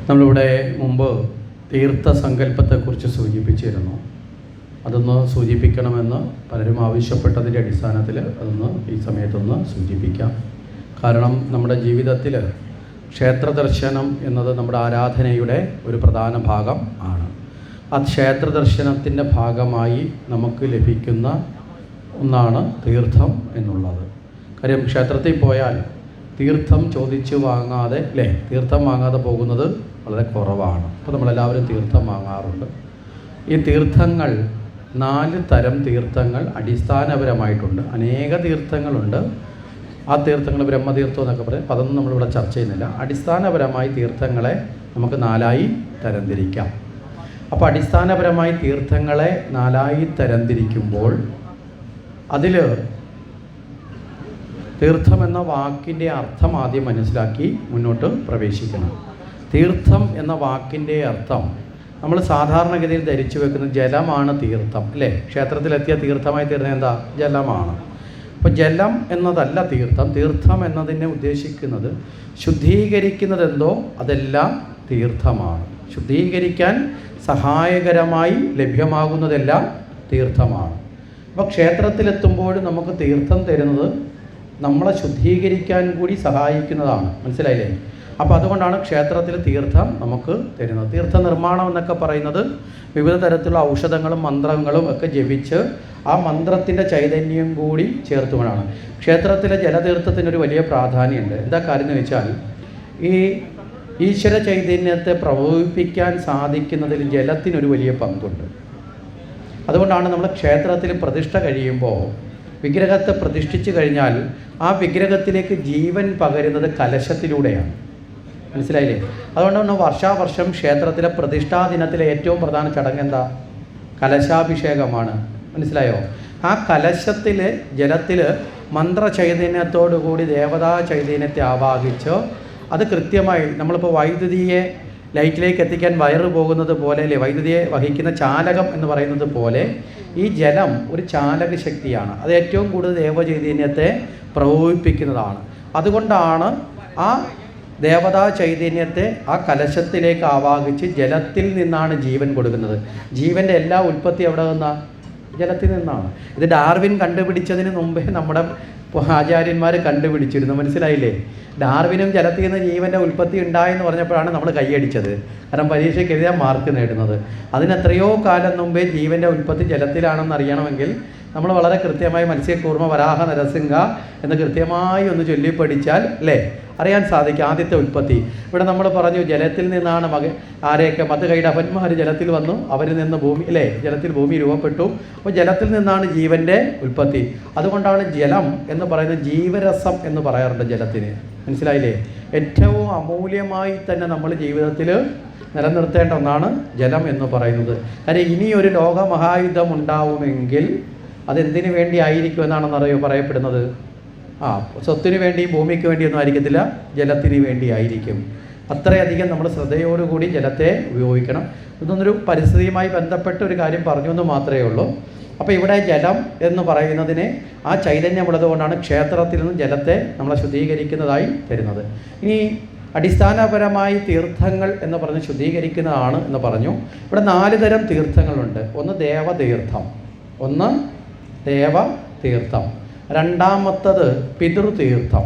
നമ്മളിവിടെ മുമ്പ് തീർത്ഥസങ്കല്പത്തെക്കുറിച്ച് സൂചിപ്പിച്ചിരുന്നു. അതൊന്ന് സൂചിപ്പിക്കണമെന്ന് പലരും ആവശ്യപ്പെട്ടതിൻ്റെ അടിസ്ഥാനത്തിൽ അതൊന്ന് ഈ സമയത്തൊന്ന് സൂചിപ്പിക്കാം. കാരണം നമ്മുടെ ജീവിതത്തിൽ ക്ഷേത്രദർശനം എന്നത് നമ്മുടെ ആരാധനയുടെ ഒരു പ്രധാന ഭാഗം ആണ്. ആ ക്ഷേത്രദർശനത്തിൻ്റെ ഭാഗമായി നമുക്ക് ലഭിക്കുന്ന ഒന്നാണ് തീർത്ഥം എന്നുള്ളത്. കാര്യം ക്ഷേത്രത്തിൽ പോയാൽ തീർത്ഥം ചോദിച്ച് വാങ്ങാതെ തീർത്ഥം വാങ്ങാതെ പോകുന്നത് വളരെ കുറവാണ്. അപ്പോൾ നമ്മളെല്ലാവരും തീർത്ഥം വാങ്ങാറുണ്ട്. ഈ തീർത്ഥങ്ങൾ 4 തരം തീർത്ഥങ്ങൾ അടിസ്ഥാനപരമായിട്ടുണ്ട്. അനേക തീർത്ഥങ്ങളുണ്ട്. ആ തീർത്ഥങ്ങൾ ബ്രഹ്മതീർത്ഥം എന്നൊക്കെ പറയും. അതൊന്നും നമ്മളിവിടെ ചർച്ച ചെയ്യുന്നില്ല. അടിസ്ഥാനപരമായി തീർത്ഥങ്ങളെ നമുക്ക് 4ആയി തരംതിരിക്കാം. അപ്പോൾ അടിസ്ഥാനപരമായി തീർത്ഥങ്ങളെ 4ആയി തരംതിരിക്കുമ്പോൾ അതിൽ തീർത്ഥം എന്ന വാക്കിൻ്റെ അർത്ഥം ആദ്യം മനസ്സിലാക്കി മുന്നോട്ട് പ്രവേശിക്കണം. തീർത്ഥം എന്ന വാക്കിൻ്റെ അർത്ഥം നമ്മൾ സാധാരണഗതിയിൽ ധരിച്ചു വെക്കുന്ന ജലമാണ് തീർത്ഥം, അല്ലേ? ക്ഷേത്രത്തിലെത്തിയ തീർത്ഥമായി തീർന്നത് എന്താ? ജലമാണ്. അപ്പോൾ ജലം എന്നതല്ല തീർത്ഥം. തീർത്ഥം എന്നതിനെ ഉദ്ദേശിക്കുന്നത് ശുദ്ധീകരിക്കുന്നതെന്തോ അതെല്ലാം തീർത്ഥമാണ്. ശുദ്ധീകരിക്കാൻ സഹായകരമായി ലഭ്യമാകുന്നതെല്ലാം തീർത്ഥമാണ്. അപ്പോൾ ക്ഷേത്രത്തിലെത്തുമ്പോൾ നമുക്ക് തീർത്ഥം തരുന്നത് നമ്മളെ ശുദ്ധീകരിക്കാൻ കൂടി സഹായിക്കുന്നതാണ്. മനസ്സിലായില്ലേ? അപ്പോൾ അതുകൊണ്ടാണ് ക്ഷേത്രത്തിൽ തീർത്ഥം നമുക്ക് തരുന്നത്. തീർത്ഥ നിർമ്മാണം എന്നൊക്കെ പറയുന്നത് വിവിധ തരത്തിലുള്ള ഔഷധങ്ങളും മന്ത്രങ്ങളും ഒക്കെ ജപിച്ച് ആ മന്ത്രത്തിൻ്റെ ചൈതന്യം കൂടി ചേർത്തുകൊണ്ടാണ്. ക്ഷേത്രത്തിലെ ജലതീർത്ഥത്തിനൊരു വലിയ പ്രാധാന്യമുണ്ട്. എന്താ കാര്യം എന്ന് വെച്ചാൽ ഈ ഈശ്വര ചൈതന്യത്തെ പ്രവഹിപ്പിക്കാൻ സാധിക്കുന്നതിൽ ജലത്തിനൊരു വലിയ പങ്കുണ്ട്. അതുകൊണ്ടാണ് നമ്മൾ ക്ഷേത്രത്തിൽ പ്രതിഷ്ഠ കഴിയുമ്പോൾ വിഗ്രഹത്തെ പ്രതിഷ്ഠിച്ചു കഴിഞ്ഞാൽ ആ വിഗ്രഹത്തിലേക്ക് ജീവൻ പകരുന്നത് കലശത്തിലൂടെയാണ്. മനസ്സിലായില്ലേ? അതുകൊണ്ടാണ് വർഷാവർഷം ക്ഷേത്രത്തിലെ പ്രതിഷ്ഠാ ദിനത്തിലെ ഏറ്റവും പ്രധാന ചടങ്ങ് എന്താ? കലശാഭിഷേകമാണ്. മനസ്സിലായോ? ആ കലശത്തിൽ ജലത്തിൽ മന്ത്രചൈതന്യത്തോടു കൂടി ദേവതാ ചൈതന്യത്തെ ആവാഹിച്ച് അത് കൃത്യമായി നമ്മളിപ്പോൾ വൈദ്യുതിയെ ലൈറ്റിലേക്ക് എത്തിക്കാൻ വയറ് പോകുന്നത് പോലെ അല്ലേ, വൈദ്യുതിയെ വഹിക്കുന്ന ചാലകം എന്ന് പറയുന്നത് പോലെ ഈ ജലം ഒരു ചാലക ശക്തിയാണ്. അത് ഏറ്റവും കൂടുതൽ ദേവചൈതന്യത്തെ പ്രകോപിപ്പിക്കുന്നതാണ്. അതുകൊണ്ടാണ് ആ ദേവതാ ചൈതന്യത്തെ ആ കലശത്തിലേക്ക് ആവാഹിച്ച് ജലത്തിൽ നിന്നാണ് ജീവൻ കൊടുക്കുന്നത്. ജീവൻ്റെ എല്ലാ ഉൽപ്പത്തി എവിടെ നിന്നാണ്? ജലത്തിൽ നിന്നാണ്. ഇത് ഡാർവിൻ കണ്ടുപിടിച്ചതിന് മുമ്പേ നമ്മുടെ ആചാര്യന്മാർ കണ്ടുപിടിച്ചിരുന്നു. മനസ്സിലായില്ലേ? ഡാർവിനും ജലത്തിൽ നിന്ന് ജീവൻ്റെ ഉൽപ്പത്തി ഉണ്ടായെന്ന് പറഞ്ഞപ്പോഴാണ് നമ്മൾ കൈയടിച്ചത്. കാരണം പരീക്ഷയ്ക്ക് എഴുതിയാൽ മാർക്ക് നേടുന്നത്. അതിനെത്രയോ കാലം മുമ്പേ ജീവൻ്റെ ഉൽപ്പത്തി ജലത്തിലാണെന്ന് അറിയണമെങ്കിൽ നമ്മൾ വളരെ കൃത്യമായി മത്സ്യകൂർമ്മ വരാഹ നരസിംഹ എന്ന് കൃത്യമായി ഒന്ന് ചൊല്ലിപ്പഠിച്ചാൽ അറിയാൻ സാധിക്കും ആദ്യത്തെ ഉൽപ്പത്തി. ഇവിടെ നമ്മൾ പറഞ്ഞു ജലത്തിൽ നിന്നാണ് ആരെയൊക്കെ മധുകൈടഭന്മാർ ജലത്തിൽ വന്നു, അവരിൽ നിന്ന് ഭൂമി ജലത്തിൽ ഭൂമി രൂപപ്പെട്ടു. അപ്പോൾ ജലത്തിൽ നിന്നാണ് ജീവൻ്റെ ഉൽപ്പത്തി. അതുകൊണ്ടാണ് ജലം എന്ന് പറയുന്നത് ജീവരസം എന്ന് പറയാറുണ്ട് ജലത്തിന്. മനസ്സിലായില്ലേ? ഏറ്റവും അമൂല്യമായി തന്നെ നമ്മൾ ജീവിതത്തിൽ നിലനിർത്തേണ്ട ഒന്നാണ് ജലം എന്ന് പറയുന്നത്. കാര്യം ഇനിയൊരു ലോകമഹായുദ്ധം ഉണ്ടാവുമെങ്കിൽ അതെന്തിനു വേണ്ടി ആയിരിക്കും എന്നാണെന്നറിയോ പറയപ്പെടുന്നത്? സ്വത്തിന് വേണ്ടി ഭൂമിക്ക് വേണ്ടിയൊന്നും ആയിരിക്കത്തില്ല, ജലത്തിന് വേണ്ടി ആയിരിക്കും. അത്രയധികം നമ്മൾ ശ്രദ്ധയോടുകൂടി ജലത്തെ ഉപയോഗിക്കണം. ഇതൊന്നൊരു പരിസ്ഥിതിയുമായി ബന്ധപ്പെട്ട ഒരു കാര്യം പറഞ്ഞു എന്ന് മാത്രമേ ഉള്ളൂ. അപ്പോൾ ഇവിടെ ജലം എന്ന് പറയുന്നതിനെ ആ ചൈതന്യമുള്ളത് കൊണ്ടാണ് ക്ഷേത്രത്തിൽ നിന്ന് ജലത്തെ നമ്മളെ ശുദ്ധീകരിക്കുന്നതായി തരുന്നത്. ഇനി അടിസ്ഥാനപരമായി തീർത്ഥങ്ങൾ എന്ന് പറഞ്ഞ് ശുദ്ധീകരിക്കുന്നതാണ് എന്ന് പറഞ്ഞു. ഇവിടെ 4 തരം തീർത്ഥങ്ങളുണ്ട്. ഒന്ന് ദേവതീർത്ഥം, ഒന്ന് ദേവതീർത്ഥം, രണ്ടാമത്തത് പിതൃതീർത്ഥം,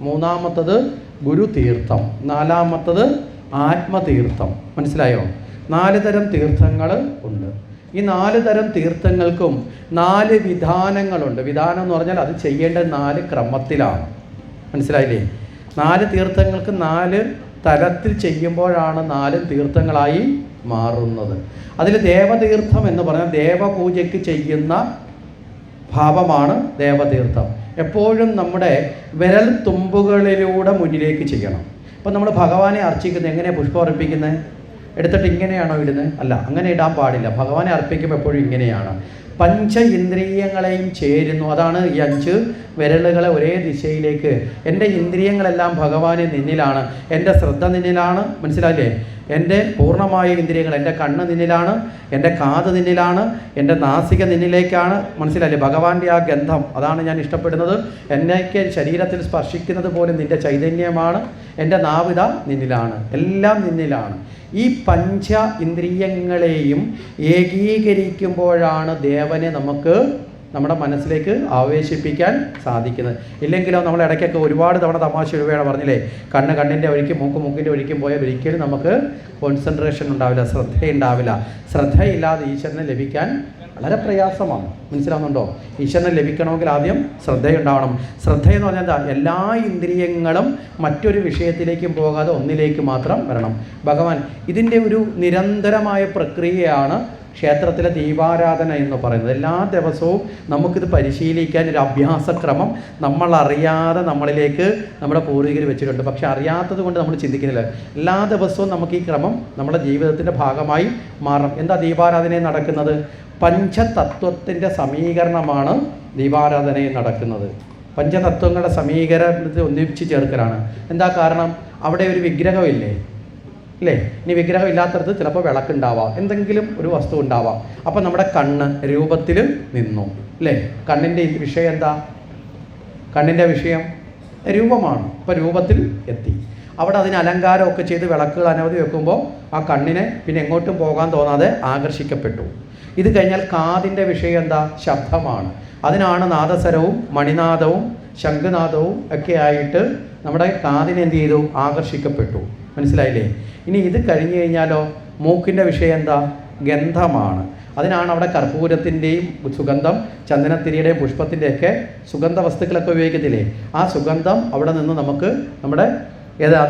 മൂന്നാമത്തത് ഗുരുതീർത്ഥം, നാലാമത്തത് ആത്മതീർത്ഥം. മനസ്സിലായോ? 4 തരം തീർത്ഥങ്ങൾ ഉണ്ട്. ഈ 4 തരം തീർത്ഥങ്ങൾക്കും 4 വിധാനങ്ങളുണ്ട്. വിധാനം എന്ന് പറഞ്ഞാൽ അത് ചെയ്യേണ്ട 4 ക്രമത്തിലാണ്. മനസ്സിലായില്ലേ? 4 തീർത്ഥങ്ങൾക്ക് 4 തരത്തിൽ ചെയ്യുമ്പോഴാണ് 4 തീർത്ഥങ്ങളായി മാറുന്നത്. അതിൽ ദേവതീർത്ഥം എന്ന് പറഞ്ഞാൽ ദേവപൂജയ്ക്ക് ചെയ്യുന്ന ഭാവമാണ് ദേവതീർത്ഥം. എപ്പോഴും നമ്മുടെ വിരൽ തുമ്പുകളിലൂടെ മുന്നിലേക്ക് ചെയ്യണം. ഇപ്പം നമ്മൾ ഭഗവാനെ അർച്ചിക്കുന്നത് എങ്ങനെയാണ്? പുഷ്പം അർപ്പിക്കുന്നത് എടുത്തിട്ട് ഇങ്ങനെയാണോ ഇടുന്നത്? അല്ല, അങ്ങനെ ഇടാൻ പാടില്ല. ഭഗവാനെ അർപ്പിക്കുമ്പോൾ എപ്പോഴും ഇങ്ങനെയാണ്. പഞ്ച ഇന്ദ്രിയങ്ങളെയും ചേരുന്നു. അതാണ് ഈ 5 വിരലുകളെ ഒരേ ദിശയിലേക്ക്. എൻ്റെ ഇന്ദ്രിയങ്ങളെല്ലാം ഭഗവാന് നിന്നിലാണ്, എൻ്റെ ശ്രദ്ധ നിന്നിലാണ്, മനസ്സിലായില്ലേ? എൻ്റെ പൂർണ്ണമായ ഇന്ദ്രിയങ്ങൾ, എൻ്റെ കണ്ണ് നിന്നിലാണ്, എൻ്റെ കാത് നിന്നിലാണ്, എൻ്റെ നാസിക നിന്നിലേക്കാണ്, മനസ്സിലായില്ലേ? ഭഗവാന്റെ ആ ഗന്ധം, അതാണ് ഞാൻ ഇഷ്ടപ്പെടുന്നത്. എന്നേക്ക് ശരീരത്തിൽ സ്പർശിക്കുന്നത് പോലെ നിൻ്റെ ചൈതന്യമാണ്. എൻ്റെ നാവിത നിന്നിലാണ്, എല്ലാം നിന്നിലാണ്. ഈ പഞ്ച ഇന്ദ്രിയങ്ങളെയും ഏകീകരിക്കുമ്പോഴാണ് ദേവനെ നമുക്ക് നമ്മുടെ മനസ്സിലേക്ക് ആവേശിപ്പിക്കാൻ സാധിക്കുന്നത്. ഇല്ലെങ്കിലോ നമ്മൾ ഇടയ്ക്കൊക്കെ ഒരുപാട് തവണ തമാശ രൂപയാണ് പറഞ്ഞില്ലേ, കണ്ണിൻ്റെ വഴിക്കും മൂക്കിൻ്റെ വഴിക്കും പോയാൽ ഒരിക്കലും നമുക്ക് കോൺസെൻട്രേഷൻ ഉണ്ടാവില്ല, ശ്രദ്ധയുണ്ടാവില്ല. ശ്രദ്ധയില്ലാതെ ഈശ്വരനെ ലഭിക്കാൻ വളരെ പ്രയാസമാണ്. മനസ്സിലാവുന്നുണ്ടോ? ഈശ്വരനെ ലഭിക്കണമെങ്കിൽ ആദ്യം ശ്രദ്ധയുണ്ടാവണം. ശ്രദ്ധയെന്ന് പറഞ്ഞാൽ എന്താ? എല്ലാ ഇന്ദ്രിയങ്ങളും മറ്റൊരു വിഷയത്തിലേക്കും പോകാതെ ഒന്നിലേക്ക് മാത്രം വരണം. ഭഗവാൻ ഇതിൻ്റെ ഒരു നിരന്തരമായ പ്രക്രിയയാണ് ക്ഷേത്രത്തിലെ ദീപാരാധന എന്ന് പറയുന്നത്. എല്ലാ ദിവസവും നമുക്കിത് പരിശീലിക്കാൻ ഒരു അഭ്യാസക്രമം നമ്മളറിയാതെ നമ്മളിലേക്ക് നമ്മുടെ പൂർവികർ വെച്ചിട്ടുണ്ട്. പക്ഷെ അറിയാത്തത് കൊണ്ട് നമ്മൾ ചിന്തിക്കുന്നില്ല. എല്ലാ ദിവസവും നമുക്ക് ഈ ക്രമം നമ്മുടെ ജീവിതത്തിൻ്റെ ഭാഗമായി മാറണം. എന്താ ദീപാരാധനയിൽ നടക്കുന്നത്? പഞ്ചതത്വത്തിൻ്റെ സമീകരണമാണ് ദീപാരാധനയിൽ നടക്കുന്നത്. പഞ്ചതത്വങ്ങളുടെ സമീകരണത്തിൽ ഒന്നിച്ച് ചേർക്കലാണ്. എന്താ കാരണം? അവിടെ ഒരു വിഗ്രഹമില്ലേ, അല്ലേ? ഇനി വിഗ്രഹം ഇല്ലാത്തടത്ത് ചിലപ്പോൾ വിളക്കുണ്ടാവാം, എന്തെങ്കിലും ഒരു വസ്തു ഉണ്ടാവാം. അപ്പം നമ്മുടെ കണ്ണ് രൂപത്തിൽ നിന്നു, അല്ലേ? കണ്ണിൻ്റെ വിഷയം എന്താ? കണ്ണിൻ്റെ വിഷയം രൂപമാണ്. അപ്പോൾ രൂപത്തിൽ എത്തി. അവിടെ അതിന് അലങ്കാരമൊക്കെ ചെയ്ത് വിളക്കുകൾ അനവധി വെക്കുമ്പോൾ ആ കണ്ണിനെ പിന്നെ എങ്ങോട്ടും പോകാൻ തോന്നാതെ ആകർഷിക്കപ്പെട്ടു. ഇത് കഴിഞ്ഞാൽ കാതിൻ്റെ വിഷയം എന്താ? ശബ്ദമാണ്. അതിനാണ് നാദസ്വരവും മണിനാദവും ശംഖുനാദവും ഒക്കെ ആയിട്ട് നമ്മുടെ കാതിനെ എന്ത് ചെയ്തു? ആകർഷിക്കപ്പെട്ടു. മനസ്സിലായില്ലേ? ഇനി ഇത് കഴിഞ്ഞ് കഴിഞ്ഞാലോ മൂക്കിൻ്റെ വിഷയം എന്താ? ഗന്ധമാണ്. അതിനാണ് അവിടെ കർപ്പൂരത്തിൻ്റെയും സുഗന്ധം, ചന്ദനത്തിരിയുടെയും പുഷ്പത്തിൻ്റെയൊക്കെ സുഗന്ധ വസ്തുക്കളൊക്കെ ഉപയോഗിക്കത്തില്ലേ? ആ സുഗന്ധം അവിടെ നിന്ന് നമുക്ക് നമ്മുടെ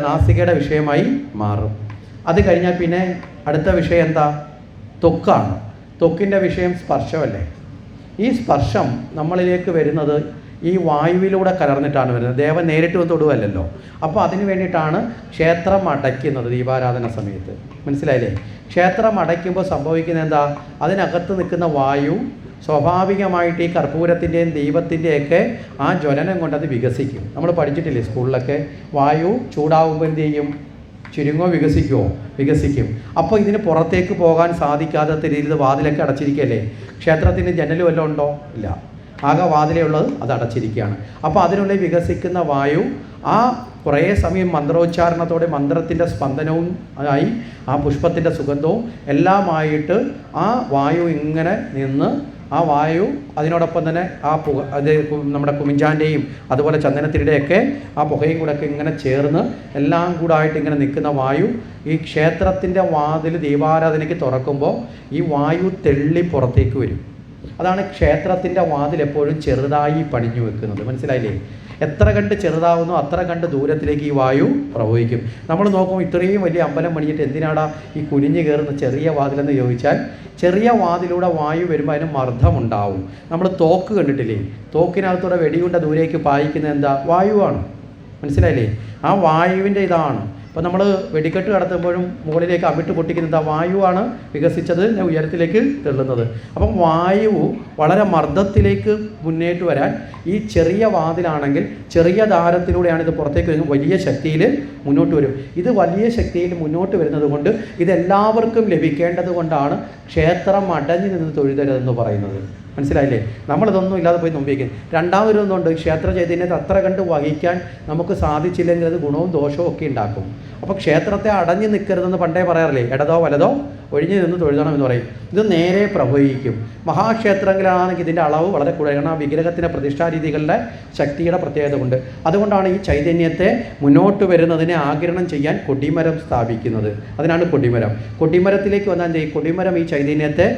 നാസികയുടെ വിഷയമായി മാറും. അത് കഴിഞ്ഞാൽ പിന്നെ അടുത്ത വിഷയം എന്താ? ത്വക്കാണ്. ത്വക്കിൻ്റെ വിഷയം സ്പർശമല്ലേ? ഈ സ്പർശം നമ്മളിലേക്ക് വരുന്നത് ഈ വായുവിലൂടെ കലർന്നിട്ടാണ് വരുന്നത്. ദേവൻ നേരിട്ട് വന്ന് തൊടുവല്ലോ. അപ്പോൾ അതിന് വേണ്ടിയിട്ടാണ് ക്ഷേത്രം അടയ്ക്കുന്നത് ദീപാരാധന സമയത്ത്. മനസ്സിലായില്ലേ? ക്ഷേത്രം അടയ്ക്കുമ്പോൾ സംഭവിക്കുന്നത് എന്താ? അതിനകത്ത് നിൽക്കുന്ന വായു സ്വാഭാവികമായിട്ട് ഈ കർപ്പൂരത്തിൻ്റെയും ദീപത്തിൻ്റെയൊക്കെ ആ ജ്വലനം കൊണ്ട് അത് വികസിക്കും. നമ്മൾ പഠിച്ചിട്ടില്ലേ സ്കൂളിലൊക്കെ? വായു ചൂടാവുമ്പോൾ എന്ത് ചെയ്യും? ചുരുങ്ങോ വികസിക്കുമോ? വികസിക്കും. അപ്പോൾ ഇതിന് പുറത്തേക്ക് പോകാൻ സാധിക്കാത്ത രീതിയിൽ വാതിലൊക്കെ അടച്ചിരിക്കുകയല്ലേ? ക്ഷേത്രത്തിന് ജനൽ വല്ലതും ഉണ്ടോ? ഇല്ല. ആകെ വാതിലേ ഉള്ളത്, അത് അടച്ചിരിക്കുകയാണ്. അപ്പോൾ അതിനുള്ളിൽ വികസിക്കുന്ന വായു ആ കുറേ സമയം മന്ത്രോച്ചാരണത്തോടെ മന്ത്രത്തിൻ്റെ സ്പന്ദനവും ആയി ആ പുഷ്പത്തിൻ്റെ സുഗന്ധവും എല്ലാമായിട്ട് ആ വായു ഇങ്ങനെ നിന്ന് ആ വായു അതിനോടൊപ്പം തന്നെ ആ പുക, അത് നമ്മുടെ കുമിഞ്ചാൻ്റെയും അതുപോലെ ചന്ദനത്തിരുടെയൊക്കെ ആ പുകയും കൂടെ ഒക്കെ ഇങ്ങനെ ചേർന്ന് എല്ലാം കൂടായിട്ട് ഇങ്ങനെ നിൽക്കുന്ന വായു ഈ ക്ഷേത്രത്തിൻ്റെ വാതിൽ ദീപാരാധനയ്ക്ക് തുറക്കുമ്പോൾ ഈ വായു തെള്ളി പുറത്തേക്ക് വരും. അതാണ് ക്ഷേത്രത്തിൻ്റെ വാതിൽ എപ്പോഴും ചെറുതായി പണിഞ്ഞു വെക്കുന്നത്. മനസ്സിലായില്ലേ? എത്ര കണ്ട് ചെറുതാവുന്നോ അത്ര കണ്ട് ദൂരത്തിലേക്ക് ഈ വായു പ്രവഹിക്കും. നമ്മൾ നോക്കുമ്പോൾ ഇത്രയും വലിയ അമ്പലം പണിഞ്ഞിട്ട് എന്തിനാടാ ഈ കുനിഞ്ഞു കയറുന്ന ചെറിയ വാതിലെന്ന് ചോദിച്ചാൽ, ചെറിയ വാതിലൂടെ വായു വരുമ്പോൾ അതിന് മർദ്ദമുണ്ടാവും. നമ്മൾ തോക്ക് കണ്ടിട്ടില്ലേ? തോക്കിനകത്തൂടെ വെടിയുണ്ട ദൂരേക്ക് പായിക്കുന്നത് എന്താ? വായുവാണ്. മനസ്സിലായില്ലേ? ആ വായുവിൻ്റെ ഇതാണ്. അപ്പോൾ നമ്മൾ വെടിക്കെട്ട് കടത്തുമ്പോഴും മുകളിലേക്ക് അവിട്ട് പൊട്ടിക്കുന്നത് ആ വായുവാണ് വികസിച്ചത് ഉയരത്തിലേക്ക് തെള്ളുന്നത്. അപ്പം വായു വളരെ മർദ്ദത്തിലേക്ക് മുന്നേറ്റ് വരാൻ ഈ ചെറിയ വാതിലാണെങ്കിൽ ചെറിയ ദാരത്തിലൂടെയാണ് ഇത് പുറത്തേക്ക് വരുന്നത്. വലിയ ശക്തിയിൽ മുന്നോട്ട് വരും. ഇത് വലിയ ശക്തിയിൽ മുന്നോട്ട് വരുന്നത് കൊണ്ട് ഇതെല്ലാവർക്കും ലഭിക്കേണ്ടത് കൊണ്ടാണ് ക്ഷേത്രം അടഞ്ഞു നിന്ന് തൊഴുതരുതെന്ന് പറയുന്നത്. മനസ്സിലായില്ലേ? നമ്മളിതൊന്നും ഇല്ലാതെ പോയി നൊമ്പിക്കും. രണ്ടാമതൊന്നുണ്ട്, ക്ഷേത്ര ചൈതന്യത്തെ അത്ര കണ്ട് വഹിക്കാൻ നമുക്ക് സാധിച്ചില്ലെങ്കിൽ അത് ഗുണവും ദോഷവും ഒക്കെ ഉണ്ടാക്കും. അപ്പോൾ ക്ഷേത്രത്തെ അടഞ്ഞു നിൽക്കരുതെന്ന് പണ്ടേ പറയാറില്ലേ? ഇടതോ വലതോ ഒഴിഞ്ഞു നിന്ന് തൊഴുതണം എന്ന് പറയും. ഇത് നേരെ പ്രവഹിക്കും. മഹാക്ഷേത്രങ്ങളിലാണെങ്കിൽ ഇതിൻ്റെ അളവ് വളരെ കൂടുതൽ. കാരണം ആ വിഗ്രഹത്തിൻ്റെ പ്രതിഷ്ഠാരീതികളുടെ ശക്തിയുടെ പ്രത്യേകത കൊണ്ട്. അതുകൊണ്ടാണ് ഈ ചൈതന്യത്തെ മുന്നോട്ട് വരുന്നതിനെ ആഗിരണം ചെയ്യാൻ കൊടിമരം സ്ഥാപിക്കുന്നത്. അതിനാണ് കൊടിമരം. കൊടിമരത്തിലേക്ക് വന്നാൽ ചെയ്യും, കൊടിമരം ഈ ചൈതന്യത്തെ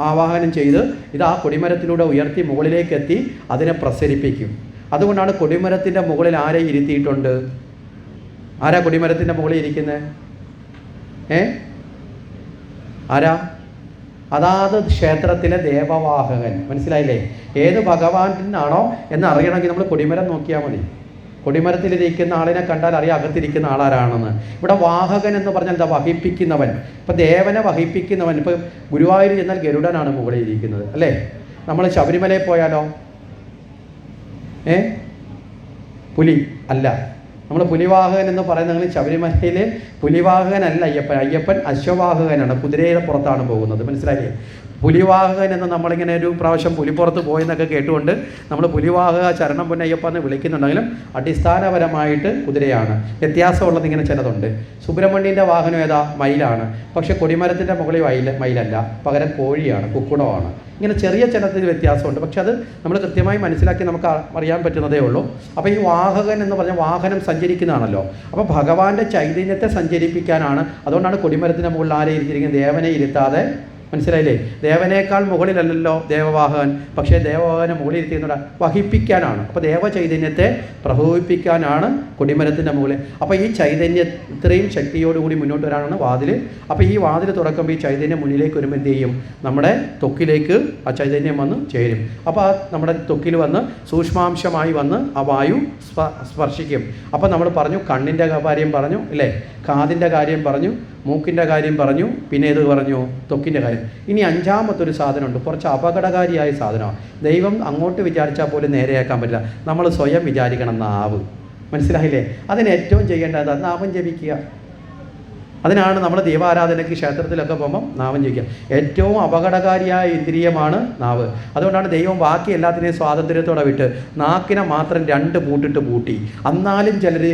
ആവാഹനം ചെയ്ത് ഇത് ആ കൊടിമരത്തിലൂടെ ഉയർത്തി മുകളിലേക്ക് എത്തി അതിനെ പ്രസരിപ്പിക്കും. അതുകൊണ്ടാണ് കൊടിമരത്തിൻ്റെ മുകളിൽ ആരെ ഇരുത്തിയിട്ടുണ്ട്? ആരാ കൊടിമരത്തിൻ്റെ മുകളിൽ ഇരിക്കുന്നത്? ആരാ? അതാത് ക്ഷേത്രത്തിലെ ദേവവാഹകൻ. മനസ്സിലായില്ലേ? ഏത് ഭഗവാനാണോ എന്ന് അറിയണമെങ്കിൽ നമ്മൾ കൊടിമരം നോക്കിയാൽ മതി. കൊടിമരത്തിലിരിക്കുന്ന ആളിനെ കണ്ടാൽ അറിയാം അകത്തിരിക്കുന്ന ആളാരാണെന്ന്. ഇവിടെ വാഹകൻ എന്ന് പറഞ്ഞാൽ എന്താ? വഹിപ്പിക്കുന്നവൻ. ഇപ്പം ദേവനെ വഹിപ്പിക്കുന്നവൻ. ഇപ്പം ഗുരുവായൂർ ചെന്നാൽ ഗരുഡനാണ് മുകളിൽ ഇരിക്കുന്നത്, അല്ലേ? നമ്മൾ ശബരിമലയിൽ പോയാലോ? പുലി അല്ല. നമ്മൾ പുലിവാഹകൻ എന്ന് പറയുന്നത് ശബരിമലയിൽ പുലിവാഹകനല്ല അയ്യപ്പൻ. അയ്യപ്പൻ അശ്വവാഹകനാണ്, കുതിരയുടെ പുറത്താണ് പോകുന്നത്. മനസ്സിലായില്ലേ? പുലിവാഹകൻ എന്ന് നമ്മളിങ്ങനെ ഒരു പ്രാവശ്യം പുലിപ്പുറത്ത് പോയെന്നൊക്കെ കേട്ടുകൊണ്ട് നമ്മൾ പുലിവാഹക ശരണം പൊന്നയ്യപ്പ എന്ന് വിളിക്കുന്നുണ്ടെങ്കിലും അടിസ്ഥാനപരമായിട്ട് കുതിരയാണ്. വ്യത്യാസമുള്ളത് ഇങ്ങനെ ചിലതുണ്ട്. സുബ്രഹ്മണ്യൻ്റെ വാഹനം ഏതാ? മയിലാണ്. പക്ഷേ കൊടിമരത്തിൻ്റെ മുകളിൽ മയിലല്ല, പകരം കോഴിയാണ്, കുക്കുടമാണ്. ഇങ്ങനെ ചെറിയ ചിലത്തിൽ വ്യത്യാസമുണ്ട്. പക്ഷെ അത് നമ്മൾ കൃത്യമായി മനസ്സിലാക്കി നമുക്ക് അറിയാൻ പറ്റുന്നതേ ഉള്ളൂ. അപ്പോൾ ഈ വാഹകൻ എന്ന് പറഞ്ഞാൽ വാഹനം സഞ്ചരിക്കുന്നതാണല്ലോ. അപ്പോൾ ഭഗവാന്റെ ചൈതന്യത്തെ സഞ്ചരിപ്പിക്കാനാണ്. അതുകൊണ്ടാണ് കൊടിമരത്തിൻ്റെ മുകളിൽ ആരെ ഇരുത്തിയിരിക്കുന്നത്? ദേവനെ ഇരുത്താതെ. മനസ്സിലായില്ലേ? ദേവനേക്കാൾ മുകളിലല്ലല്ലോ ദേവവാഹകൻ, പക്ഷേ ദേവവാഹനെ മുകളിൽ ഇരുത്തിയെന്നൂടെ വഹിപ്പിക്കാനാണ്. അപ്പോൾ ദേവചൈതന്യത്തെ പ്രഭവിപ്പിക്കാനാണ് കൊടിമരത്തിൻ്റെ മുകളിൽ. അപ്പോൾ ഈ ചൈതന്യം ഇത്രയും ശക്തിയോടുകൂടി മുന്നോട്ട് വരാനാണ് വാതിൽ. അപ്പോൾ ഈ വാതിൽ തുറക്കുമ്പോൾ ഈ ചൈതന്യം മുന്നിലേക്ക് വരുമ്പോൾ എന്ത് ചെയ്യും? നമ്മുടെ ത്വക്കിലേക്ക് ആ ചൈതന്യം വന്ന് ചേരും. അപ്പോൾ ആ നമ്മുടെ ത്വക്കിൽ വന്ന് സൂക്ഷ്മാംശമായി വന്ന് ആ വായു സ്പർശിക്കും. അപ്പോൾ നമ്മൾ പറഞ്ഞു, കണ്ണിൻ്റെ കാര്യം പറഞ്ഞു അല്ലേ, കാതിൻ്റെ കാര്യം പറഞ്ഞു, മൂക്കിൻ്റെ കാര്യം പറഞ്ഞു, പിന്നെ ഏത് പറഞ്ഞു? ത്വക്കിൻ്റെ കാര്യം. ഇനി അഞ്ചാമത്തൊരു സാധനമുണ്ട്, കുറച്ച് അപകടകാരിയായ സാധനമാണ്. ദൈവം അങ്ങോട്ട് വിചാരിച്ചാൽ പോലും നേരെയാക്കാൻ പറ്റില്ല. നമ്മൾ സ്വയം വിചാരിക്കണം. നാവ്. മനസ്സിലായില്ലേ? അതിന് ഏറ്റവും ചെയ്യേണ്ടത് നാമം ജപിക്കുക. അതിനാണ് നമ്മൾ ദൈവാരാധനയ്ക്ക് ക്ഷേത്രത്തിലൊക്കെ പോകുമ്പം നാമം ജപിക്കുക. ഏറ്റവും അപകടകാരിയായ ഇന്ദ്രിയമാണ് നാവ്. അതുകൊണ്ടാണ് ദൈവം ബാക്കി എല്ലാത്തിനെയും സ്വാതന്ത്ര്യത്തോടെ വിട്ട് നാക്കിനെ മാത്രം 2 പൂട്ടിട്ട് പൂട്ടി. എന്നാലും ചിലർ,